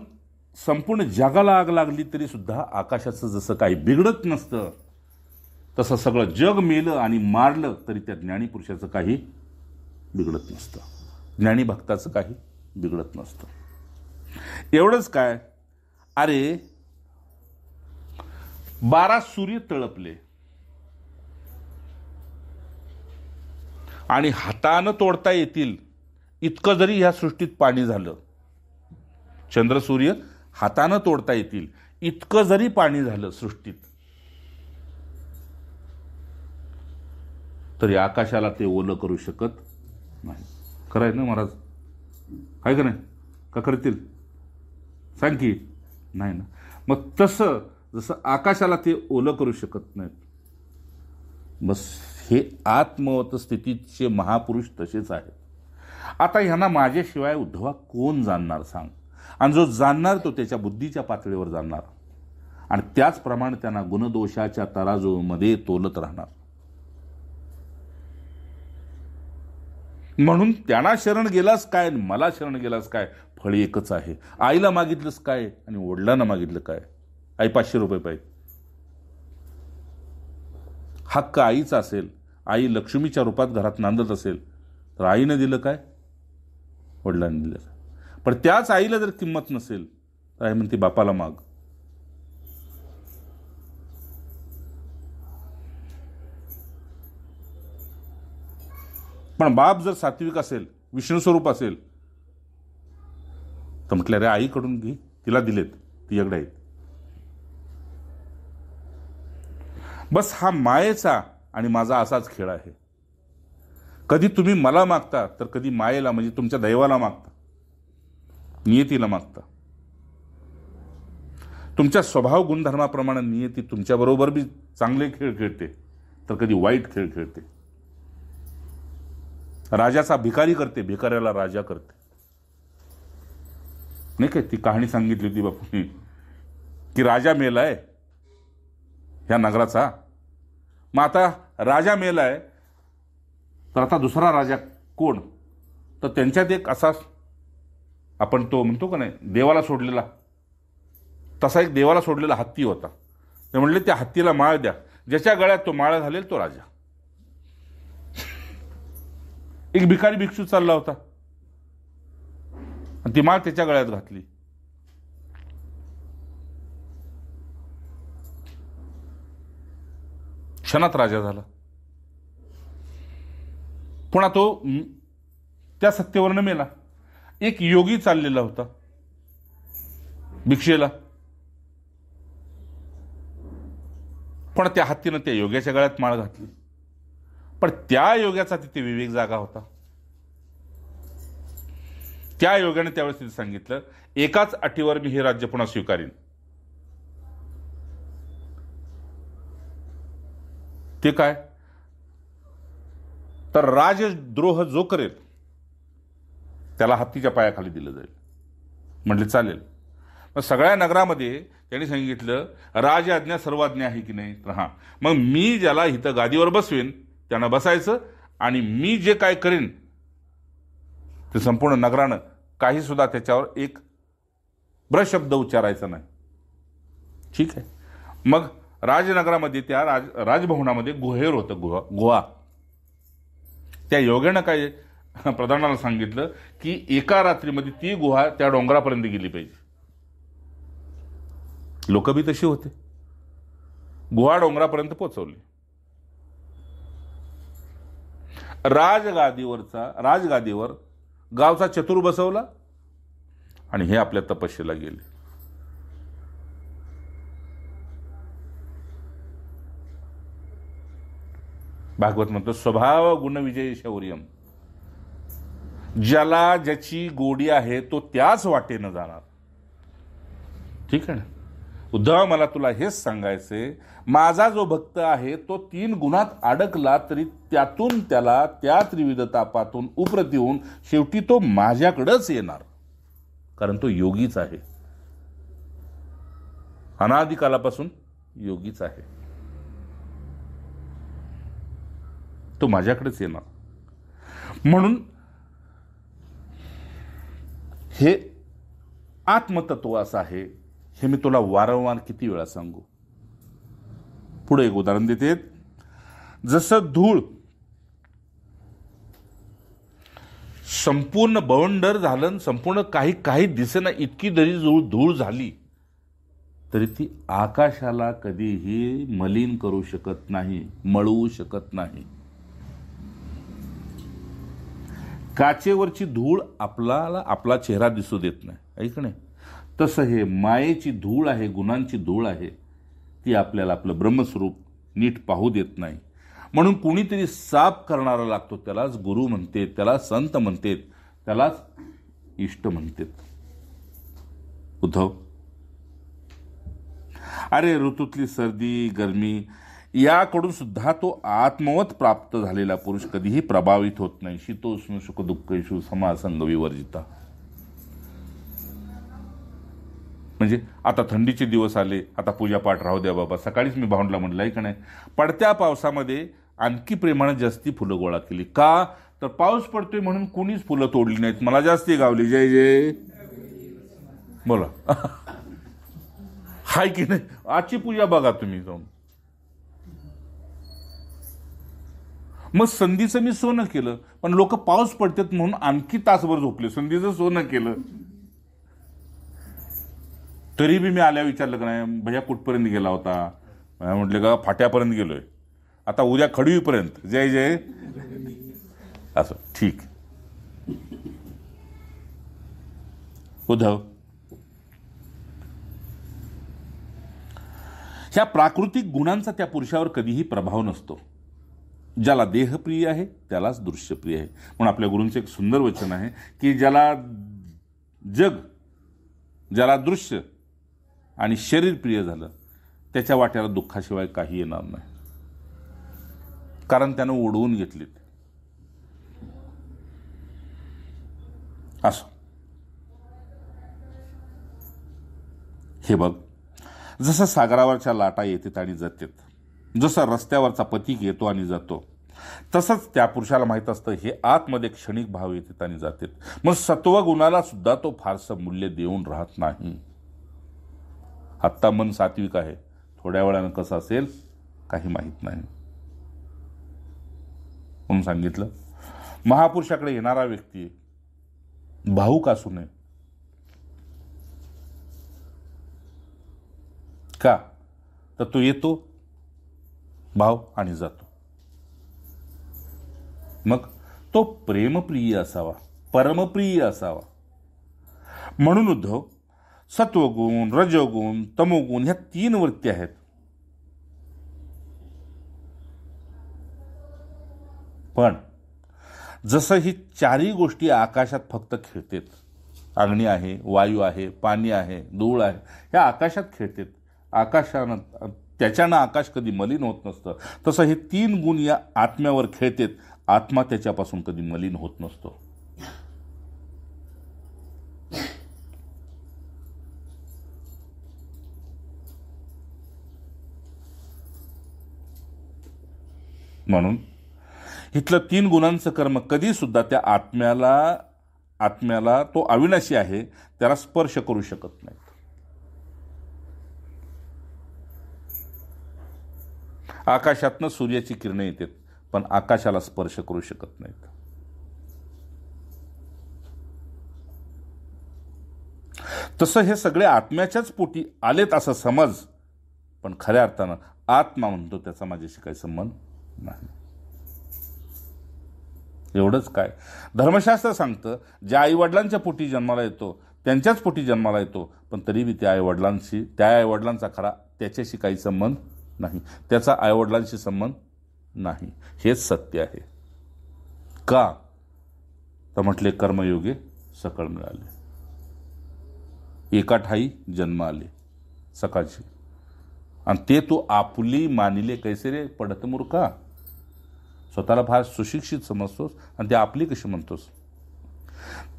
संपूर्ण जगाला आग लागली तरी सुद्धा आकाशाचं जसं काही बिघडत नसतं तसं सगळं जग मेलं आणि मारलं तरी त्या ज्ञानीपुरुषाचं काही बिघडत नसतं, ज्ञानी भक्ताचं काही बिघडत नसतं. एवढंच काय, अरे 12 सूर्य तळपले आणि हातानं तोडता येतील इतकं जरी ह्या सृष्टीत पाणी झालं, चंद्र सूर्य हातानं तोडता येतील इतकं जरी पाणी झालं सृष्टीत, तरी आकाशाला ते ओलं करू शकत नाही. खरं आहे ना महाराज, काय का नाही, का करतील सांग की नाही ना. मग तसं जसं आकाशाला ते ओलं करू शकत नाहीत, बस हे आत्मवत स्थितीचे महापुरुष तसेच आहेत. आता ह्यांना माझ्याशिवाय उद्धवा कोण जाणणार सांग. आणि जो जाणणार तो त्याच्या बुद्धीच्या पातळीवर जाणणार आणि त्याचप्रमाणे त्यांना गुणदोषाच्या तराजूमध्ये तोलत राहणार. म्हणून त्यांना शरण गेलास काय, मला शरण गेलास काय, फळ एकच आहे. आईला मागितलंस काय आणि वडिलांना मागितलं काय. आई 500 रुपये पाहिजे, हक्क आईचा असेल, आई लक्ष्मीच्या रूपात घरात नांदत असेल तर आईनं दिलं काय, वडिलांनी दिलं. पण त्याच आईला जर किंमत नसेल तर आई म्हणते बापाला माग. पण बाप जर सात्विक असेल, विष्णू स्वरूप असेल तर म्हटलं अरे आईकडून घे, तिला दिलेत, ती एवढं आहेत. बस हा मायेचा आणि माझा असाच खेळ आहे. कधी तुम्ही मला मागता तर कधी मायेला म्हणजे तुमच्या दैवाला मागता, नियतीला मागता. तुमच्या स्वभाव गुणधर्माप्रमाणे नियती तुमच्याबरोबर बी चांगले खेळ खेळते तर कधी वाईट खेळ खेळते. राजाचा भिकारी करते, भिकाऱ्याला राजा करते. नाही काय ती कहाणी सांगितली होती बापूंनी की राजा मेलाय ह्या नगराचा. मग आता राजा मेलाय तर आता दुसरा राजा कोण, तर त्यांच्यात एक असा आपण तो म्हणतो का नाही देवाला सोडलेला, तसा एक देवाला सोडलेला हत्ती होता. ते म्हणले त्या हत्तीला माळ द्या, ज्याच्या गळ्यात तो माळ घालेल तो राजा. एक भिकारी भिक्षू चालला होता, ती माळ त्याच्या गळ्यात घातली. क्षणात राजा झाला. पुन्हा तो त्या सत्तेवरनं मेला. एक योगी चाललेला होता भिक्षेला, पण त्या हत्तीनं त्या योग्याच्या गळ्यात माळ घातली. पण त्या योग्याचा तिथे विवेक जागा होता. त्या योग्याने त्यावेळेस तिथे सांगितलं, एकाच अटीवर मी हे राज्य पुन्हा स्वीकारीन. ते काय? तर राजद्रोह जो करेल त्याला हत्तीच्या पायाखाली दिलं जाईल. म्हटले चालेल. मग सगळ्या नगरामध्ये त्यांनी सांगितलं, राजआज्ञा सर्वाज्ञा आहे की नाही? तर हां, मग मी ज्याला इथं गादीवर बसवेन त्यानं बसायचं, आणि मी जे काय करेन ते संपूर्ण नगरानं काही सुद्धा त्याच्यावर एक ब्रशब्द उच्चारायचा नाही. ठीक आहे. मग राजनगरामध्ये त्या राजभवनामध्ये गुहेर होतं, गुहा. त्या योग्यानं काय प्रधानाला सांगितलं की एका रात्रीमध्ये ती गुहा त्या डोंगरापर्यंत गेली पाहिजे. लोक बी तशी होते, गुहा डोंगरापर्यंत पोहोचवली. राजगादीवर गावचा चतुर बसवला आणि हे आपल्या तपस्येला गेले. भागवत म्हणतो, स्वभाव गुण विजय शौर्यम. ज्याला ज्याची गोडी आहे तो त्याच वाटेनं जाणार. ठीक आहे ना? उद्धव, मला तुला हेच सांगायचंय, माझा जो भक्त आहे तो 3 गुणात अडकला तरी त्यातून त्याला त्या त्रिविध तापातून उपरत येऊन शेवटी तो माझ्याकडेच येणार, कारण तो योगीच आहे. अनादिकालापासून योगीच आहे, तो माझ्याकडेच येणार. म्हणून हे आत्मतत्व असं आहे. हे मी तुला वारंवार किती वेळा सांगू. पुढे एक उदाहरण देते. जसं धूळ संपूर्ण बवंडर झालं, संपूर्ण काही दिसेना इतकी जरी धूळ झाली तरी ती आकाशाला कधीही मलिन करू शकत नाही, मळवू शकत नाही. काचेवरची धूळ आपल्याला आपला चेहरा दिसू देत नाही, ऐक नाही. तसं हे मायेची धूळ आहे, गुणांची धूळ आहे, ती आपल्याला आपलं ब्रह्मस्वरूप नीट पाहू देत नाही. म्हणून कुणीतरी साफ करणारा लागतो, त्यालाच गुरु म्हणते, त्याला संत म्हणते, त्यालाच इष्ट म्हणते. उद्धव, अरे ऋतूतली सर्दी गरमी याकडून सुद्धा तो आत्मवत प्राप्त झालेला पुरुष कधीही प्रभावित होत नाही. शीतोष्ण सुख दुःखेषु समासंग विवर्जिता. म्हणजे आता थंडीचे दिवस आले, आता पूजापाठ राहू द्या बाबा. सकाळीच मी भाऊंडला म्हटलं आहे का नाही, पडत्या पावसामध्ये आणखी प्रेमाने जास्ती फुलं गोळा केली. का? तर पाऊस पडतोय म्हणून कुणीच फुलं तोडली नाहीत, मला जास्ती गावली. जय जय बोला. हाय की नाही? आजची पूजा बघा तुम्ही जाऊन. मग संधीचं मी सोनं केलं, पण लोक पाऊस पडतात म्हणून आणखी तासभर झोपले. संधीचं सोनं केलं तरी बी मी आल्या विचारलं का नाही, भैया कुठपर्यंत गेला होता? म्हटलं का फाट्यापर्यंत गेलोय, आता उद्या खडवीपर्यंत. जय जय. असं ठीक. उद्धव, ह्या प्राकृतिक गुणांचा त्या पुरुषावर कधीही प्रभाव नसतो. ज्याला देहप्रिय आहे त्यालाच दृश्यप्रिय आहे. म्हणून आपल्या गुरूंचं एक सुंदर वचन आहे की ज्याला जग, ज्याला दृश्य आणि शरीर प्रिय झालं त्याच्या वाट्याला दुःखाशिवाय काही येणार नाही, कारण त्यानं ओढवून घेतलीत. असं हे बघ, जसं सागरावरच्या लाटा येतात आणि जातात, जसं रस्त्यावरचा पथिक येतो आणि जातो, तसंच त्या पुरुषाला माहीत असतं हे आतमध्ये क्षणिक भाव येतात आणि जातात. मग सत्वगुणाला सुद्धा तो फारसं मूल्य देऊन राहत नाही. आत्ता मन सात्विक आहे, थोड्या वेळानं कसं असेल काही माहीत नाही. म्हणून सांगितलं महापुरुषाकडे येणारा व्यक्ती भावुक असू नये. का तर तो येतो भाव आणि जातो. मग तो प्रेमप्रिय असावा, परमप्रिय असावा. म्हणून उद्धव, सत्वगुण, रजोगुण, तमोगुण ह्या 3 वृत्ती आहेत. पण जसं ही 4ही गोष्टी आकाशात फक्त खेळतात, अग्नी आहे, वायू आहे, पाणी आहे, धूळ आहे, ह्या आकाशात खेळतात. आकाशानं त्याच्यानं आकाश कधी मलिन होत नसतं. तसं हे 3 गुण या आत्म्यावर खेळतात. आत्मा त्याच्यापासून कधी मलिन होत नसतो. म्हणून इथलं 3 गुणांचं कर्म कधी सुद्धा त्या आत्म्याला तो अविनाशी आहे त्याला स्पर्श करू शकत नाहीत. आकाशातनं सूर्याची किरणे येतात, पण आकाशाला स्पर्श करू शकत नाहीत. तसं हे सगळे आत्म्याच्याच पोटी आलेत असं समज, पण खऱ्या अर्थानं आत्मा म्हणतो त्याचा माझ्याशी काही संबंध नाही. एवढंच काय, धर्मशास्त्र सांगतं ज्या आईवडिलांच्या पोटी जन्माला येतो त्यांच्याच पोटी जन्माला येतो, पण तरीही त्या आईवडिलांचा खरा त्याच्याशी काही संबंध नाही, त्याचा आईवडिलांशी संबंध नाही. हेच सत्य आहे. का तर म्हटले कर्मयोगे सकळ मिळाले, एका ठाई जन्म आले सकाळची, आणि ते तू आपली मानिले कैसे रे पडत मूर्खा. स्वतःला फार सुशिक्षित समजतोस आणि ते आपली कशी म्हणतोस.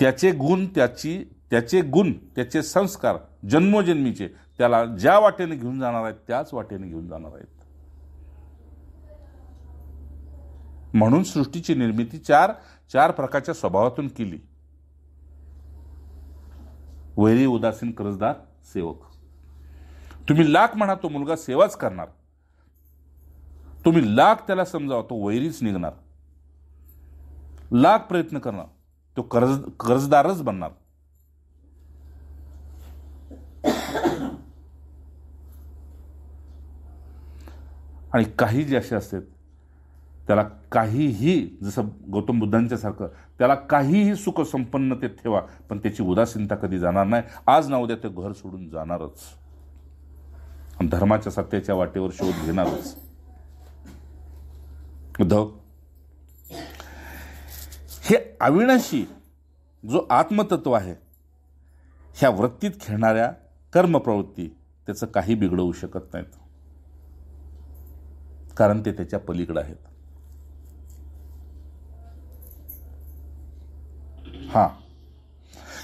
त्याचे गुण त्याचे संस्कार जन्मोजन्मीचे त्याला ज्या वाटेने घेऊन जाणार आहेत त्याच वाटेने घेऊन जाणार आहेत. म्हणून सृष्टीची निर्मिती चार प्रकारच्या स्वभावातून केली. वैरी, उदासीन, कर्जदार, सेवक. तुम्ही लाख म्हणा तो मुलगा सेवाच करणार, तुम्ही लाख त्याला समजावा तो वैरीच निघणार, लाख प्रयत्न करणार तो कर्जदारच बनणार. आणि काही जे असे असतात त्याला काहीही, जसं गौतम बुद्धांच्या सारखं, त्याला काहीही सुख संपन्नतेत ठेवा पण त्याची उदासीनता कधी जाणार नाही. आज ना उद्या ते घर सोडून जाणारच, धर्माच्या सत्याच्या वाटेवर शोध घेणारच. उद्धव, हे अविनाशी जो आत्मतत्व आहे, ह्या वृत्तीत खेळणाऱ्या कर्मप्रवृत्ती त्याचं काही बिघडवू शकत नाहीत, कारण ते त्याच्या पलीकडे आहेत. हा,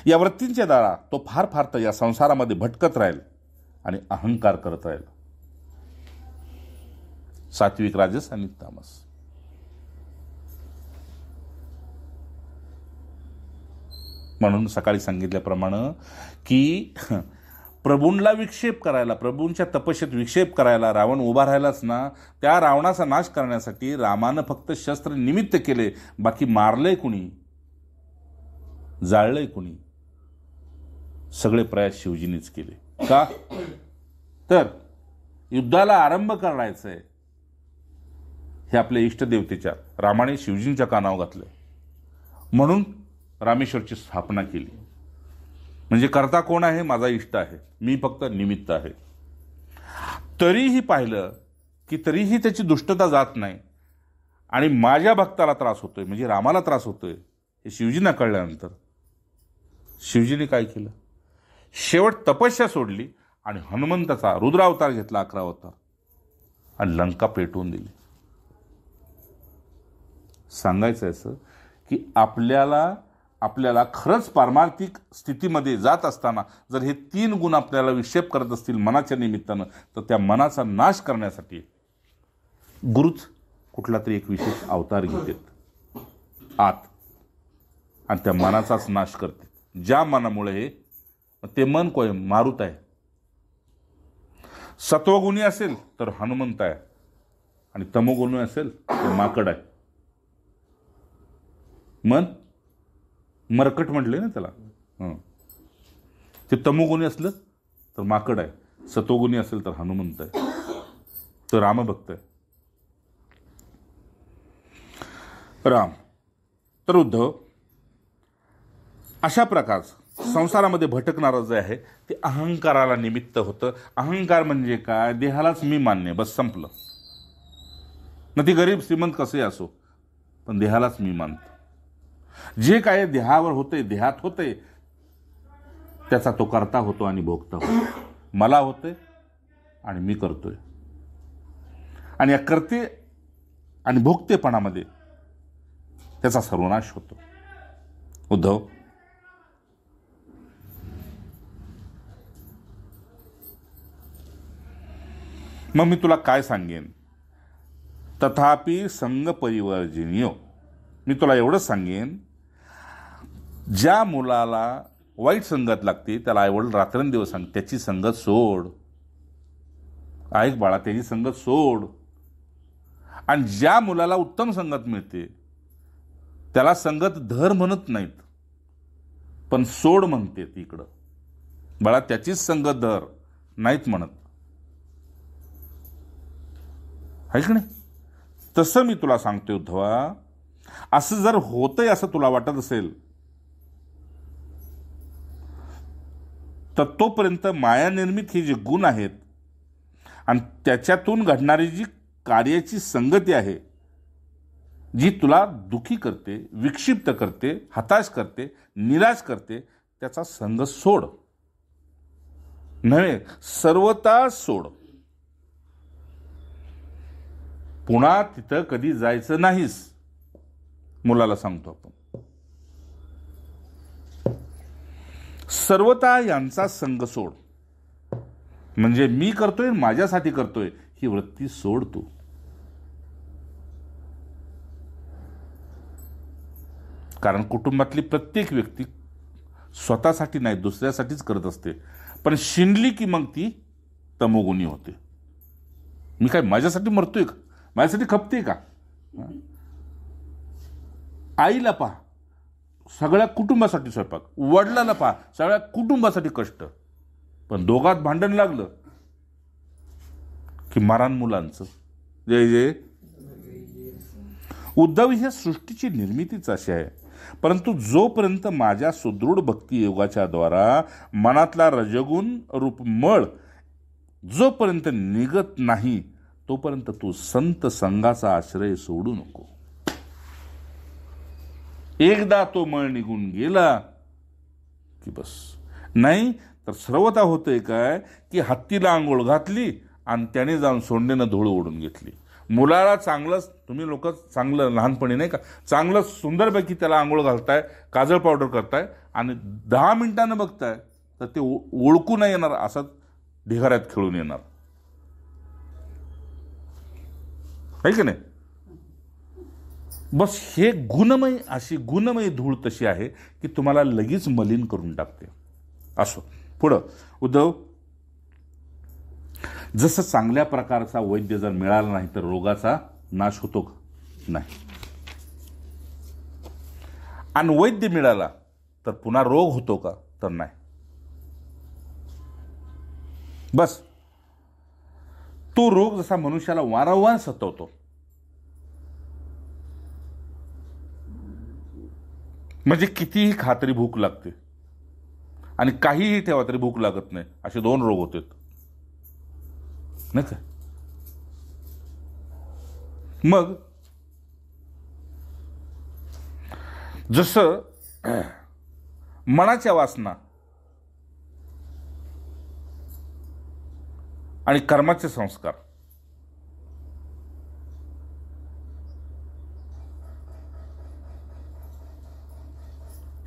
या वृत्तींच्या द्वारा तो फार तर या संसारामध्ये भटकत राहील आणि अहंकार करत राहील. सात्विक, राजस आणि तामस. म्हणून सकाळी सांगितल्याप्रमाणे की प्रभूंना विक्षेप करायला, प्रभूंच्या तपस्येत विक्षेप करायला रावण उभा राहिलाच ना, त्या रावणाचा नाश करण्यासाठी रामानं फक्त शस्त्र निमित्त केले, बाकी मारलंय कुणी, जाळलंय कुणी, सगळे प्रयास शिवजीनेच केले. का तर युद्धाला आरंभ करायचंय हे आपल्या इष्टदेवतेच्या रामाने शिवजींच्या कानावर घातलं, म्हणून रामेश्वरची स्थापना केली. म्हणजे करता कोण आहे? माझा इष्ट आहे, मी फक्त निमित्त आहे. तरीही पाहिलं की तरीही त्याची दुष्टता जात नाही आणि माझ्या भक्ताला त्रास होतोय, म्हणजे रामाला त्रास होतोय हे शिवजींना कळल्यानंतर शिवजीने काय केलं? शेवट तपस्या सोडली आणि हनुमंताचा रुद्रावतार घेतला, 11 अवतार, आणि लंका पेटवून दिली. सांगायचं असं की आपल्याला खरंच पारमार्थिक स्थितीमध्ये जात असताना जर हे 3 गुण आपल्याला विक्षेप करत असतील मनाच्या निमित्तानं, तर त्या मनाचा नाश करण्यासाठी गुरुच कुठला तरी एक विशेष अवतार घेतात आत आणि त्या मनाचाच नाश करते. ज्या मनामुळे ते मन कोय मारुत आहे, सत्वगुणी असेल तर हनुमंत आहे आणि तमोगुणी असेल तर माकड आहे. मन मरकट म्हटले ना त्याला. ते तमोगुणी असलं तर माकड आहे, सत्वगुणी असेल तर हनुमंत आहे, तर रामभक्त आहे. राम तर उद्धव अशा प्रकारचं संसारामध्ये भटकणारं जे आहे ते अहंकाराला निमित्त होतं. अहंकार म्हणजे काय? देहालाच मी मान्य, बस संपलं. न ती गरीब श्रीमंत कसे असो, पण देहालाच मी मानतो. जे काय देहावर होते, देहात होते, त्याचा तो करता होतो आणि भोगता होतो. मला होते आणि मी करतोय. आणि या करते आणि भोगतेपणामध्ये त्याचा सर्वनाश होतो. उद्धव, मग मी तुला काय सांगेन? तथापि संग परिवर्जनीय. मी तुला एवढंच सांगेन, ज्या मुलाला वाईट संगत लागते त्याला आईवडील रात्रंदिवस सांग त्याची संगत सोड. ऐक बाळा, त्याची संगत सोड. आणि ज्या मुलाला उत्तम संगत मिळते त्याला संगत धर म्हणत नाहीत, पण सोड म्हणते. इकडं बाळा त्याचीच संगत धर नाहीत म्हणत. ऐक नाही, तसं मी तुला सांगतोय उद्धवा. असं जर होतंय असं तुला वाटत असेल तर तोपर्यंत मायानिर्मित ही जी गुण आहेत आणि त्याच्यातून घडणारी जी कार्याची संगती आहे, जी तुला दुखी करते, विक्षिप्त करते, हताश करते, निराश करते, त्याचा संग सोड. नव्हे, सर्वता सोड. पुन्हा तिथं कधी जायचं नाहीस. मुलाला सांगतो आपण. सर्वता यांचा संग सोड. म्हणजे मी करतोय, माझ्यासाठी करतोय, ही वृत्ती सोड तू. कारण कुटुंबातली प्रत्येक व्यक्ती स्वतःसाठी नाही दुसऱ्यासाठीच करत असते, पण शिंडली की मग ती तमोगुणी होते. मी काय माझ्यासाठी मरतोय का? माझ्यासाठी खपते का? आईला पहा, सगळ्या कुटुंबासाठी स्वयंपाक. वडिलाला पहा, सगळ्या कुटुंबासाठी कष्ट. पण दोघात भांडण लागलं की मारान मुलांचं. जय जय. उद्धव, ही सृष्टीची निर्मितीच अशी आहे. परंतु जोपर्यंत माझ्या सुदृढ भक्ती योगाच्या द्वारा मनातला रजगुण रूप मळ जोपर्यंत निघत नाही तोपर्यंत तू संत संघाचा आश्रय सोडू नको. एकदा तो मळ निघून गेला की बस. नाही तर सर्वता होतंय काय की हत्तीला आंघोळ घातली आणि त्याने जाऊन सोंडेनं धूळ ओढून घेतली. मुलाला चांगलं, तुम्ही लोक चांगलं लहानपणी नाही का चांगलं सुंदरपैकी त्याला आंघोळ घालताय, काजळ पावडर करताय आणि 10 मिनिटानं बघताय तर ते ओळखू नाही येणार, असं ढिगाऱ्यात खेळून येणार. आहे की नाही? बस हे गुणमय, अशी गुणमय धूळ तशी आहे की तुम्हाला लगेच मलिन करून टाकते. असो पुढं. उद्धव, जसं चांगल्या प्रकारचा वैद्य जर मिळाला नाही तर रोगाचा नाश होतो का? नाही. आणि वैद्य मिळाला तर पुन्हा रोग होतो का? तर नाही. बस तो रोग जसा मनुष्याला वारंवार सतवतो, म्हणजे कितीही खा तरी भूक लागते आणि काहीही ठेवा तरी भूक लागत नाही, असे 2 रोग होते. नाही का? मग जसं मनाच्या वासना आणि कर्माचे संस्कार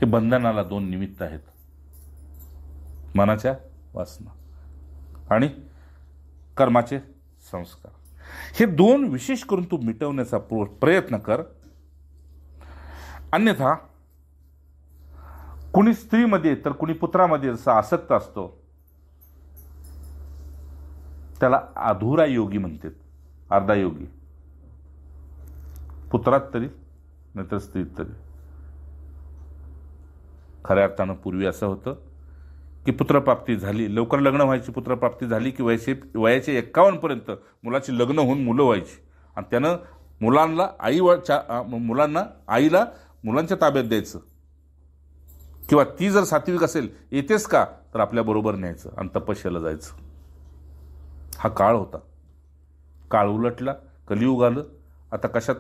हे बंधनाला 2 निमित्त आहेत. मनाच्या वासना आणि कर्माचे संस्कार. हे दोन विशेष करून तू मिटवण्याचा प्रयत्न कर. अन्यथा कुणी स्त्रीमध्ये तर कुणी पुत्रामध्ये जसा आसक्त असतो त्याला अधुरा योगी म्हणतात, अर्धा योगी. पुत्रात तरी नाहीतर स्त्रीत तरी. खऱ्या अर्थानं पूर्वी असं होतं की पुत्रप्राप्ती झाली, लवकर लग्न व्हायची, पुत्रप्राप्ती झाली की वयाचे 51 पर्यंत मुलाची लग्न होऊन मुलं व्हायची आणि त्यानं मुलांना आईला मुलांच्या ताब्यात द्यायचं किंवा ती जर सात्विक असेल, येतेस का तर आपल्याबरोबर न्यायचं आणि तपस्याला जायचं. हा काळ होता. काळ उलटला, कलियुग आलं. आता कशात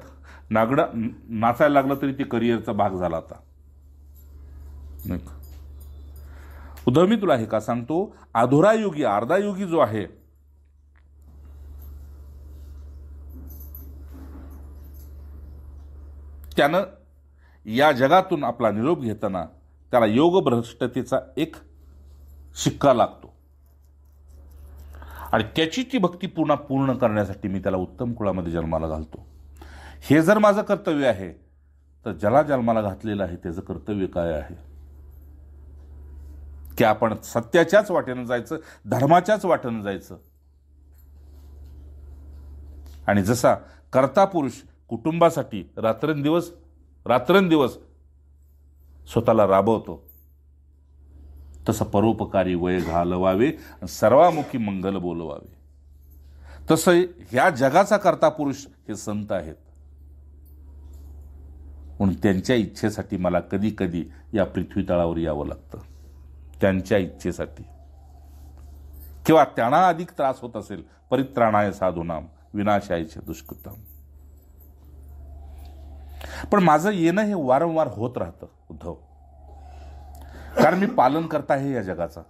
नाचायला लागलं तरी ते करिअरचा भाग झाला आता. नाही का? उद्धव, मी तुला हे का सांगतो, अधुरा योगी, अर्धा योगी जो आहे त्यानं या जगातून आपला निरोप घेताना त्याला योगभ्रष्टतेचा एक शिक्का लागतो आणि त्याची ती भक्ती पूर्ण करण्यासाठी मी त्याला उत्तम कुळामध्ये जन्माला घालतो. हे जर माझं कर्तव्य आहे तर ज्याला जन्माला घातलेलं आहे त्याचं कर्तव्य काय आहे की आपण सत्याच्याच वाटेनं जायचं, धर्माच्याच वाटेनं जायचं. आणि जसा कर्ता पुरुष कुटुंबासाठी रात्रंदिवस स्वतःला राबवतो तसं परोपकारी वय घालवावे, सर्वामुखी मंगल बोलवावे. तसं ह्या जगाचा कर्ता पुरुष हे संत आहेत. म्हणून त्यांच्या इच्छेसाठी मला कधी कधी या पृथ्वी तळावर यावं लागतं, त्यांच्या इच्छेसाठी. किंवा त्यांना अधिक त्रास होत असेल, परित्राणाय साधूनाम विनाशाय च दुष्कृताम. पण माझं येणं हे वारंवार होत राहतं उद्धव, कारण मी पालन करता आहे या जगाचा.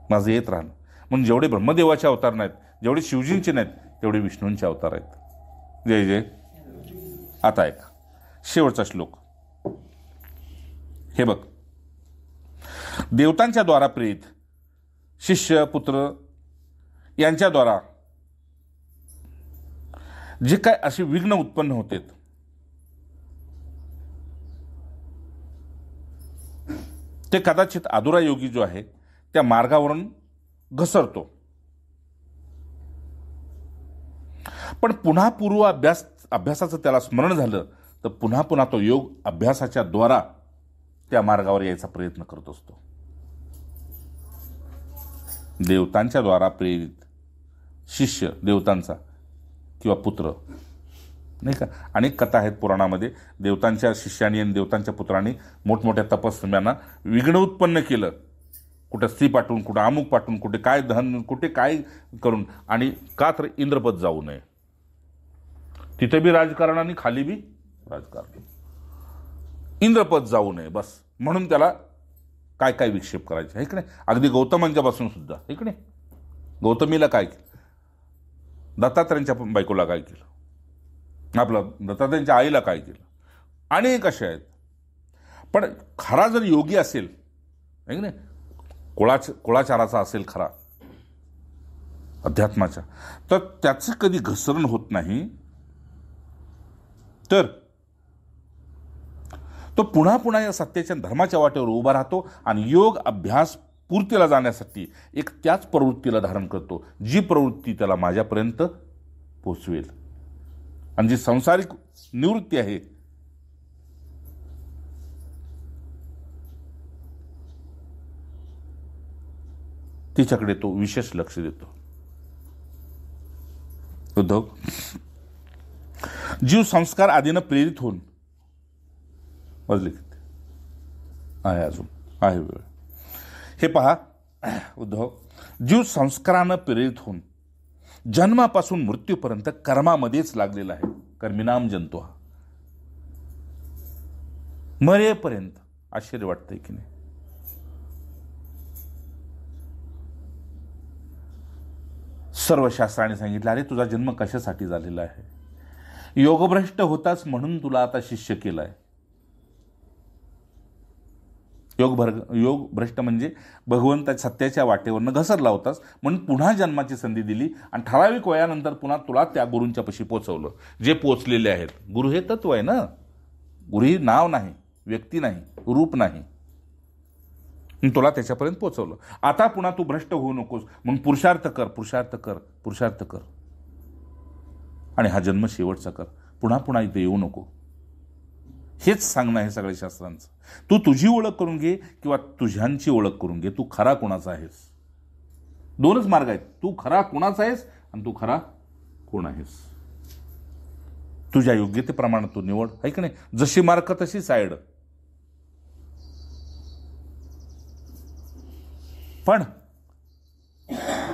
माझं येत राहणं म्हणून जेवढे ब्रह्मदेवाचे अवतार नाहीत, जेवढे शिवजींचे नाहीत, तेवढे विष्णूंचे अवतार आहेत. जय जय. आता ऐक शेवटचा श्लोक. हे बघ, देवतांच्या द्वारा प्रेरित शिष्य पुत्र यांच्याद्वारा जे काय असे विघ्न उत्पन्न होते ते कदाचित अधुरा योगी जो आहे त्या मार्गावरून घसरतो. पण पुन्हा पूर्व अभ्यासाचं त्याला स्मरण झालं तर पुन्हा तो योग अभ्यासाच्या द्वारा त्या मार्गावर यायचा प्रयत्न करत असतो. देवतांच्या द्वारा प्रेरित शिष्य, देवतांचा किंवा पुत्र, नाही का, अनेक कथा आहेत पुराणामध्ये. देवतांच्या शिष्यांनी आणि देवतांच्या पुत्रांनी मोठमोठ्या तपस्व्यांना विघ्न उत्पन्न केलं, कुठं स्त्री पाठवून, कुठं अमुक पाठवून, कुठे काय धन, कुठे काय करून. आणि का तर इंद्रपद जाऊ नये, तिथे बी राजकारण आणि खाली बी राजकारण, इंद्रपद जाऊ नये बस, म्हणून त्याला काय काय विक्षेप करायचे. ऐक नाही, अगदी गौतमांच्या पासून सुद्धा. ऐक नाही, गौतमीला काय केलं, दत्तात्रयांच्या बायकोला काय केलं, आपलं दत्तात्रयांच्या आईला काय केलं, अनेक असे आहेत. पण खरा जर योगी असेल, ऐक नाही, कुळाचाराचा असेल खरा, अध्यात्माच्या, तर त्याचं कधी घसरण होत नाही. तर तो पुन्हा या सत्याच्या धर्माच्या वाटेवर उभा राहतो आणि योग अभ्यास पूर्तीला जाण्यासाठी एक त्याच प्रवृत्तीला धारण करतो, जी प्रवृत्ती त्याला माझ्यापर्यंत पोचवेल. आणि जी संसारिक निवृत्ती आहे तिच्याकडे तो विशेष लक्ष देतो. उद्धव, जीव संस्कार आदीनं प्रेरित होऊन वाजले आहे, अजून आहे वेळ. हे पहा उद्धव, जीव संस्कारानं प्रेरित होऊन जन्मापासून मृत्यूपर्यंत कर्मामध्येच लागलेला आहे. कर्मिनाम जंतो हा, मरेपर्यंत. आश्चर्य वाटतंय की नाही? सर्व शास्त्राने सांगितलं, अरे तुझा जन्म कशासाठी झालेला आहे? योगभ्रष्ट होताच म्हणून तुला आता शिष्य केलाय. योग भ्रष्ट म्हणजे भगवंताच्या सत्याच्या वाटेवरनं घसरला होतास म्हणून पुन्हा जन्माची संधी दिली आणि ठराविक वयानंतर पुन्हा तुला त्या गुरूंच्या पशी पोचवलं, जे पोचलेले आहेत. गुरु हे तत्व आहे ना. गुरु ही नाव नाही, व्यक्ती नाही, रूप नाही. तुला त्याच्यापर्यंत पोचवलं. आता पुन्हा तू भ्रष्ट होऊ नकोस म्हणून पुरुषार्थ कर, पुरुषार्थ कर, पुरुषार्थ कर. आणि हा जन्म शेवटचा कर. पुन्हा पुन्हा इथे येऊ नको. हेच सांगणं आहे सगळ्या शास्त्रांचं. तू तुझी ओळख करून घे किंवा तुझ्यांची ओळख करून घे. तू खरा कोणाचा आहेस. दोनच मार्ग आहेत. तू खरा कोणाचा आहेस आणि तू खरा कोण आहेस. तुझ्या योग्यतेप्रमाणे तू निवड, आहे की नाही. जशी मार्क तशी साईड. पण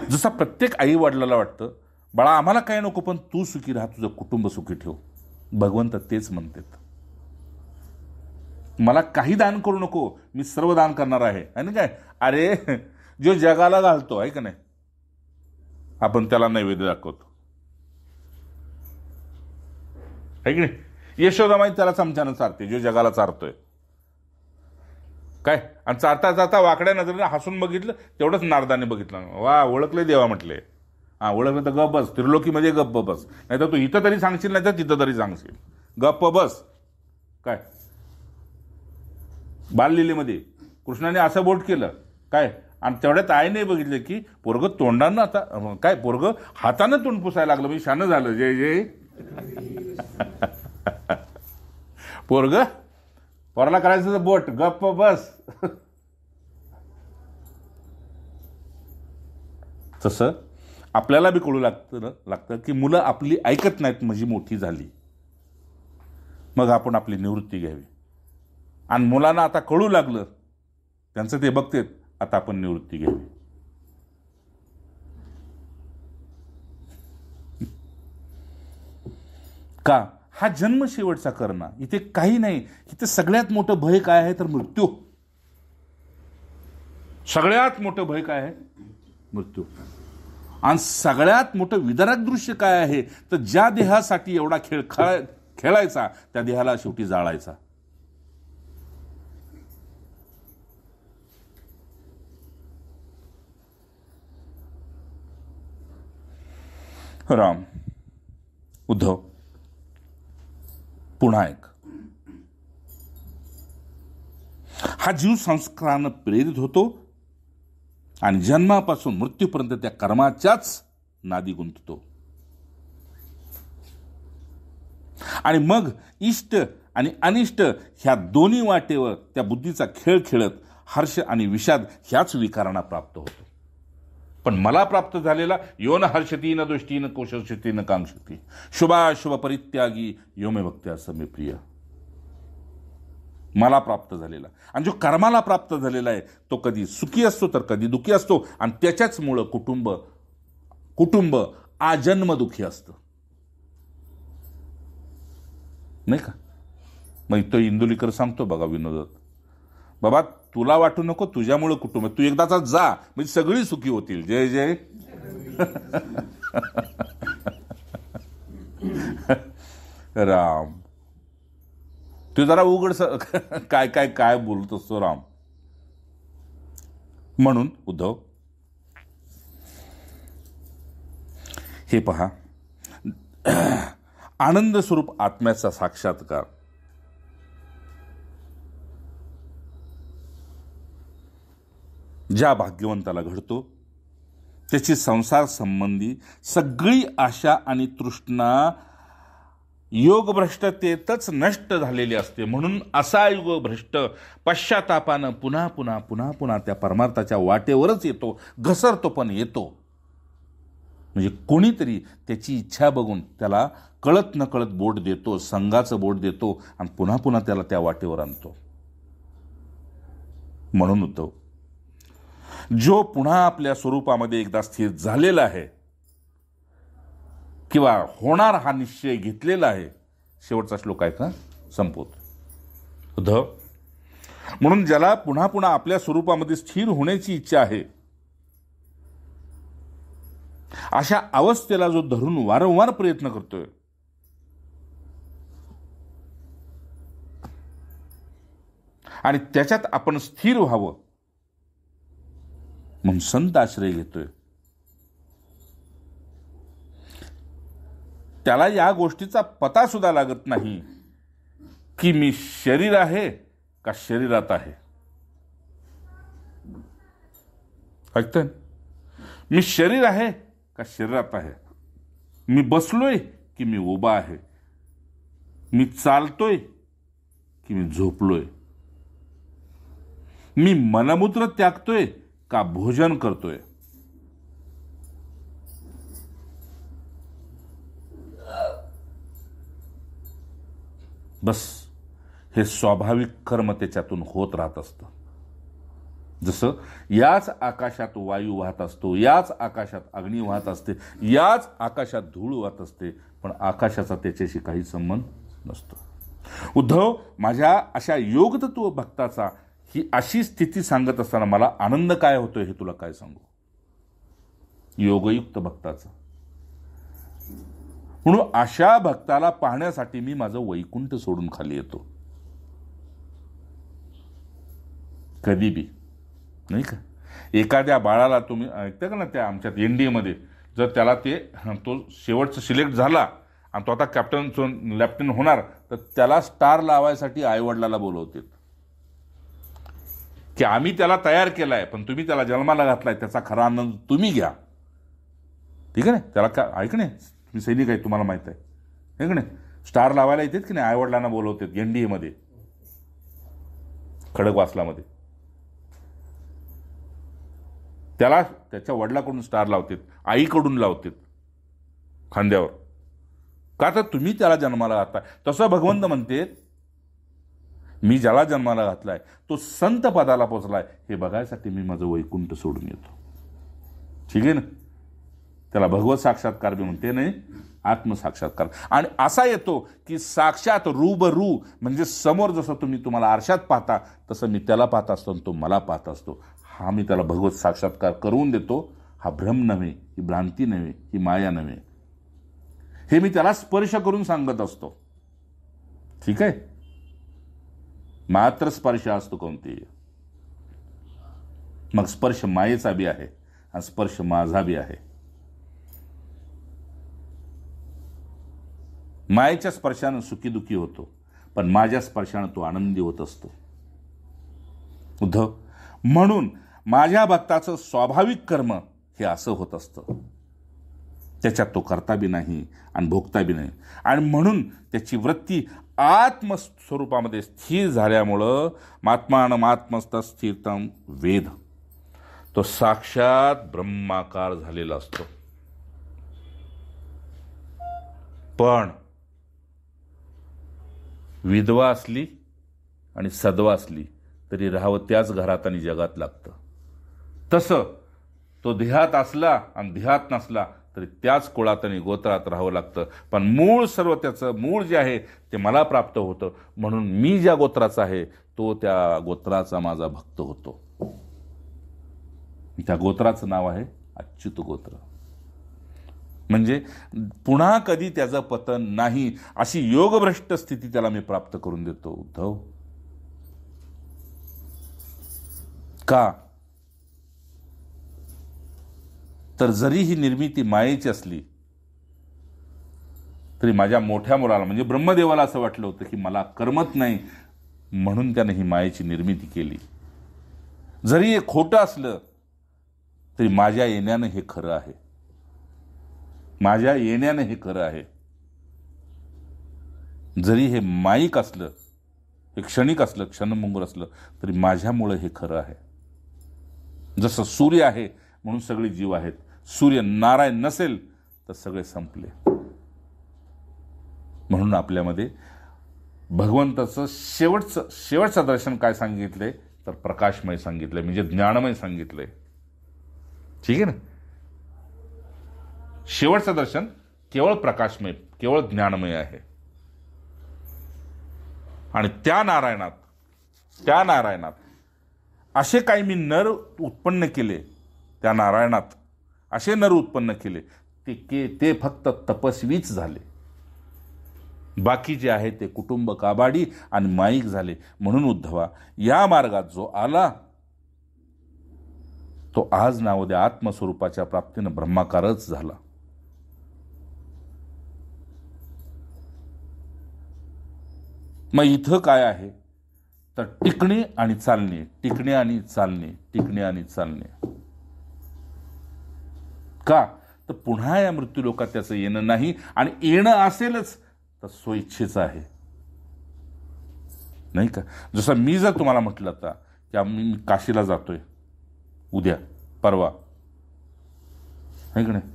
जसा प्रत्येक आई वडिलाला वाटतं, बाळा आम्हाला काय नको पण तू सुखी राहा, तुझं कुटुंब सुखी ठेव. भगवंत तेच म्हणतात. मला काही दान करू नको, मी सर्व दान करणार आहे. आणि काय, अरे जो जगाला घालतो, आहे का नाही, आपण त्याला नैवेद्य दाखवतो, आहे की नाही. यशोदामाई त्याला चमच्यानं चारते, जो जगाला चारतोय. काय, आणि चारता चारता वाकड्या नजरेने हसून बघितलं, तेवढंच नारदाने बघितलं. वा, ओळखले देवा म्हटले. हा, ओळखलं तर गप्प बस. त्रिलोकीमध्ये गप्प बस. नाही तर तू इथं तरी सांगशील, नाही तर तिथं तरी सांगशील. गप्प बस. काय, बाललीलेमध्ये कृष्णाने असं बोट केलं काय, आणि तेवढ्यात आईने बघितलं की पोरग तोंडानं, आता काय, पोरग हातानं तोंड पुसायला लागलं. म्हणजे शानं झालं. जय जय. पोराला करायचं बोट, गप्प बस. तसं आपल्याला बी कळू लागतं की मुलं आपली ऐकत नाहीत म्हणजे मोठी झाली. मग आपण आपली निवृत्ती घ्यावी. आणि मुलांना आता कळू लागलं, त्यांचं ते बघतेत, आता आपण निवृत्ती घ्यावी. का, हा जन्म शेवटचा करणं. इथे काही नाही. इथे सगळ्यात मोठं भय काय आहे तर मृत्यू. सगळ्यात मोठं भय काय आहे, मृत्यू. आणि सगळ्यात मोठं विदारक दृश्य काय आहे तर ज्या देहासाठी एवढा खेळ खेळायचा त्या देहाला शेवटी जाळायचा. राम, उद्धव, पुन्हा एक, हा जीव संस्कारानं प्रेरित होतो आणि जन्मापासून मृत्यूपर्यंत त्या कर्माच्याच नादी गुंततो. आणि मग इष्ट आणि अनिष्ट ह्या दोन्ही वाटेवर त्या बुद्धीचा खेळ खेळत हर्ष आणि विषाद ह्याच विकारांना प्राप्त होतो. पण मला प्राप्त झालेला यो न हर्षती न दुष्टी न कोशती न कांक्षती शुभाशुभ परित्यागी यो मे भक्त्या समे प्रिय. मला प्राप्त झालेला आणि जो कर्माला प्राप्त झालेला आहे तो कधी सुखी असतो तर कधी दुःखी असतो. आणि त्याच्याच मुळे कुटुंब आजन्म दुःखी असतं, नाही का. मग तो इंदुलीकर सांगतो बघा विनोदात, बाबा तुला वाटू नको तुझ्यामुळे कुटुंब, तू एकदाचा जा म्हणजे सगळी सुखी होतील. जय जय. राम, तू जरा उघड काय काय काय बोलत असतो राम. म्हणून उद्धव, हे पहा, आनंद स्वरूप आत्म्याचा साक्षात्कार ज्या भाग्यवंताला घडतो त्याची संसार संबंधी सगळी आशा आणि तृष्णा योगभ्रष्टतेतच नष्ट झालेली असते. म्हणून असा योगभ्रष्ट पश्चातापानं पुन्हा पुन्हा पुन्हा पुन्हा त्या परमार्थाच्या वाटेवरच येतो, घसरतो पण येतो. म्हणजे कोणीतरी त्याची इच्छा बघून त्याला कळत न कळत बोट देतो, संघाचं बोट देतो आणि पुन्हा पुन्हा त्याला त्या वाटेवर आणतो. म्हणून होतो जो पुन्हा आपल्या स्वरूपामध्ये एकदा स्थिर झालेला आहे किंवा होणार हा निश्चय घेतलेला आहे, शेवटचा श्लोक आहे का संपवतो. उद्धव, म्हणून ज्याला पुन्हा पुन्हा आपल्या स्वरूपामध्ये स्थिर होण्याची इच्छा आहे, अशा अवस्थेला जो धरून वारंवार प्रयत्न करतोय, आणि त्याच्यात आपण स्थिर व्हावं म्हणून संत आश्रय घेतोय. त्याला या गोष्टीचा पता सुद्धा लागत नाही की मी शरीर आहे का शरीरात आहे. ऐकतंय? मी शरीर आहे का शरीरात आहे. मी बसलोय की मी उभा आहे. मी चालतोय की मी झोपलोय. मी मलमूत्र त्यागतोय का भोजन करतोय. बस हे स्वाभाविक कर्म त्याच्यातून होत राहत असतं. जसं याच आकाशात वायू वाहत असतो, याच आकाशात अग्नी वाहत असते, याच आकाशात धूळ वाहत असते, पण आकाशाचा त्याच्याशी काही संबंध नसतो. उद्धव, माझ्या अशा योगतत्व भक्ताचा ही अशी स्थिती सांगत असताना मला आनंद काय होतोय हे तुला काय सांगू. योगयुक्त भक्ताचा. म्हणून अशा भक्ताला पाहण्यासाठी मी माझं वैकुंठ सोडून खाली येतो. कधी बी नाही का. एखाद्या बाळाला तुम्ही ऐकता का ना, त्या आमच्यात एनडीएमध्ये जर त्याला तो शेवटचं सिलेक्ट झाला आणि तो आता कॅप्टन लेफ्टनंट होणार, तर त्याला स्टार लावायसाठी आईवडिलाला बोलवतात की आम्ही त्याला तयार केलाय, पण तुम्ही त्याला जन्माला घातलाय, त्याचा खरा आनंद तुम्ही घ्या. ठीक आहे ना. त्याला काय ऐक नाही, तुम्ही सैनिक आहे, तुम्हाला माहित आहे ऐक नाही. स्टार लावायला येतात की नाही, आईवडिलांना बोलवतात एनडीएमध्ये, खडकवासलामध्ये. त्याला त्याच्या वडिलाकडून स्टार लावतात, आईकडून लावतात खांद्यावर. का तर तुम्ही त्याला जन्माला घातलाय. तसं भगवंत म्हणते मी ज्याला जन्माला घातलाय तो संत पदाला पोचलाय हे बघायसाठी मी माझं वैकुंठ सोडून येतो. ठीक आहे ना. त्याला भगवत साक्षात्कार बी म्हणते, नाही आत्मसाक्षात्कार. आणि असा येतो की साक्षात रूबरू, म्हणजे समोर जसं तुम्हाला आरशात पाहता तसं मी त्याला पाहत असतो आणि तो मला पाहत असतो. हा मी त्याला भगवत साक्षात्कार करून देतो. हा भ्रम नव्हे, ही भ्रांती नव्हे, ही माया नव्हे, हे मी त्याला स्पर्श करून सांगत असतो. ठीक आहे. मात्र स्पर्श असतो कोणते. मग स्पर्श मायेचा बी आहे आणि स्पर्श माझा बी आहे. मायेच्या स्पर्शानं सुखी दुखी होतो, पण माझ्या स्पर्शानं तो आनंदी होत असतो. उद्धव, म्हणून माझ्या भक्ताचं स्वाभाविक कर्म हे असं होत असतं. त्याच्यात तो करता बी नाही आणि भोगता बी नाही. आणि म्हणून त्याची वृत्ती आत्मस्वरूपामध्ये स्थिर झाल्यामुळं मात्मानमात्मस्थ स्थिरतम वेद, तो साक्षात ब्रह्माकार झालेला असतो. पण विधवा असली आणि सदवा असली तरी राहावं त्याच घरात आणि जगात लागतं. तसं तो देहात असला आणि देहात नसला तरी त्याच कुळात आणि गोत्रात राहावं लागतं. पण मूळ सर्व त्याचं मूळ जे आहे ते मला प्राप्त होतं. म्हणून मी ज्या गोत्राचा आहे तो त्या गोत्राचा माझा भक्त होतो. त्या गोत्राचं नाव आहे अच्युत गोत्र. म्हणजे पुन्हा कधी त्याचं पतन नाही अशी योगभ्रष्ट स्थिती त्याला मी प्राप्त करून देतो. उद्धव, का तर जरी ही निर्मिती मायेची असली तरी माझ्या मोठ्या मुलाला म्हणजे ब्रह्मदेवाला असं वाटलं होतं की मला करमत नाही, म्हणून त्याने ही मायेची निर्मिती केली. जरी हे खोटं असलं तरी माझ्या येण्यानं हे खरं आहे. माझ्या येण्यानं हे खरं आहे. जरी हे माईक असलं, हे क्षणिक असलं, क्षणभंगूर असलं तरी माझ्यामुळे हे खरं आहे. जसं सूर्य आहे म्हणून सगळे जीव आहेत. सूर्य नारायण नसेल तर सगळे संपले. म्हणून आपल्यामध्ये भगवंताचं शेवटचं दर्शन काय सांगितलंय तर प्रकाशमय सांगितलंय, म्हणजे ज्ञानमय सांगितलंय. ठीक आहे ना. शेवटचं दर्शन केवळ प्रकाशमय, केवळ ज्ञानमय आहे. आणि त्या नारायणात असे काही मी नर उत्पन्न केले. त्या नारायणात असे नर उत्पन्न केले ते फक्त तपस्वीच झाले. बाकी जे आहे ते कुटुंब काबाडी आणि माईक झाले. म्हणून उद्धवा, या मार्गात जो आला तो आज ना उद्या आत्मस्वरूपाच्या प्राप्तीनं ब्रह्माकारच झाला. मग इथं काय आहे तर टिकणे आणि चालणे, टिकणे आणि चालणे, टिकणे आणि चालणे. का तर पुन्हा या मृत्यूलोकात त्याचं येणं नाही, आणि येणं असेलच तर स्वइच्छेचं आहे, नाही का. जसं मी जर तुम्हाला म्हटलं आता की मी काशीला जातोय उद्या परवा, आहे का नाही,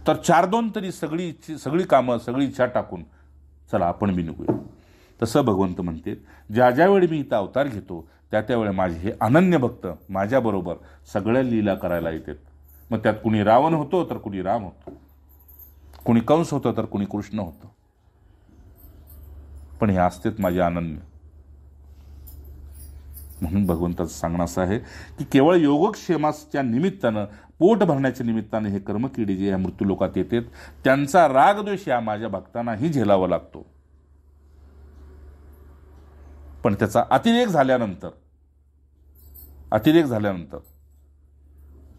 तर 4-2 तरी सगळी कामं, सगळी इच्छा टाकून चला आपण बी निघूया. तसं भगवंत म्हणते, ज्या ज्यावेळी मी इथं अवतार घेतो त्या त्यावेळी माझे हे अनन्य भक्त माझ्याबरोबर सगळ्या लीला करायला येतात. मग त्यात कुणी रावण होतो तर कुणी राम होतो, कुणी कंस होतं तर कुणी कृष्ण होतं, पण हे असतेच माझे अनन्य. म्हणून भगवंताचं सांगणं असं आहे की केवळ योगक्षेमाच्या निमित्तानं, पोट भरण्याच्या निमित्तानं हे कर्मकिडी जे या मृत्यूलोकात येतात त्यांचा रागद्वेष या माझ्या भक्तांनाही झेलावा लागतो. पण त्याचा अतिरेक झाल्यानंतर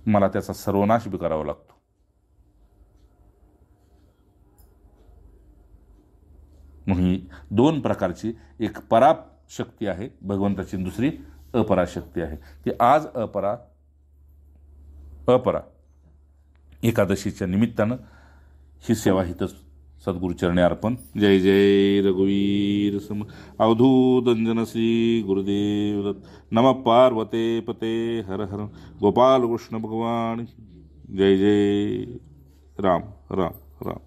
मला त्याचा सर्वनाश बी करावा लागतो. म्हणून ही 2 प्रकारची, एक पराशक्ती आहे भगवंताची, दुसरी अपराशक्ती आहे. ती आज अपरा एकादशीच्या निमित्तानं ही सेवा हितच सद्गुरुचरणे अर्पण. जय जय रघुवीर सम अवधूत अंजन श्री गुरुदेव दत्त. नमः पार्वते पते हर हर गोपाल कृष्ण भगवान. जय जय राम राम राम.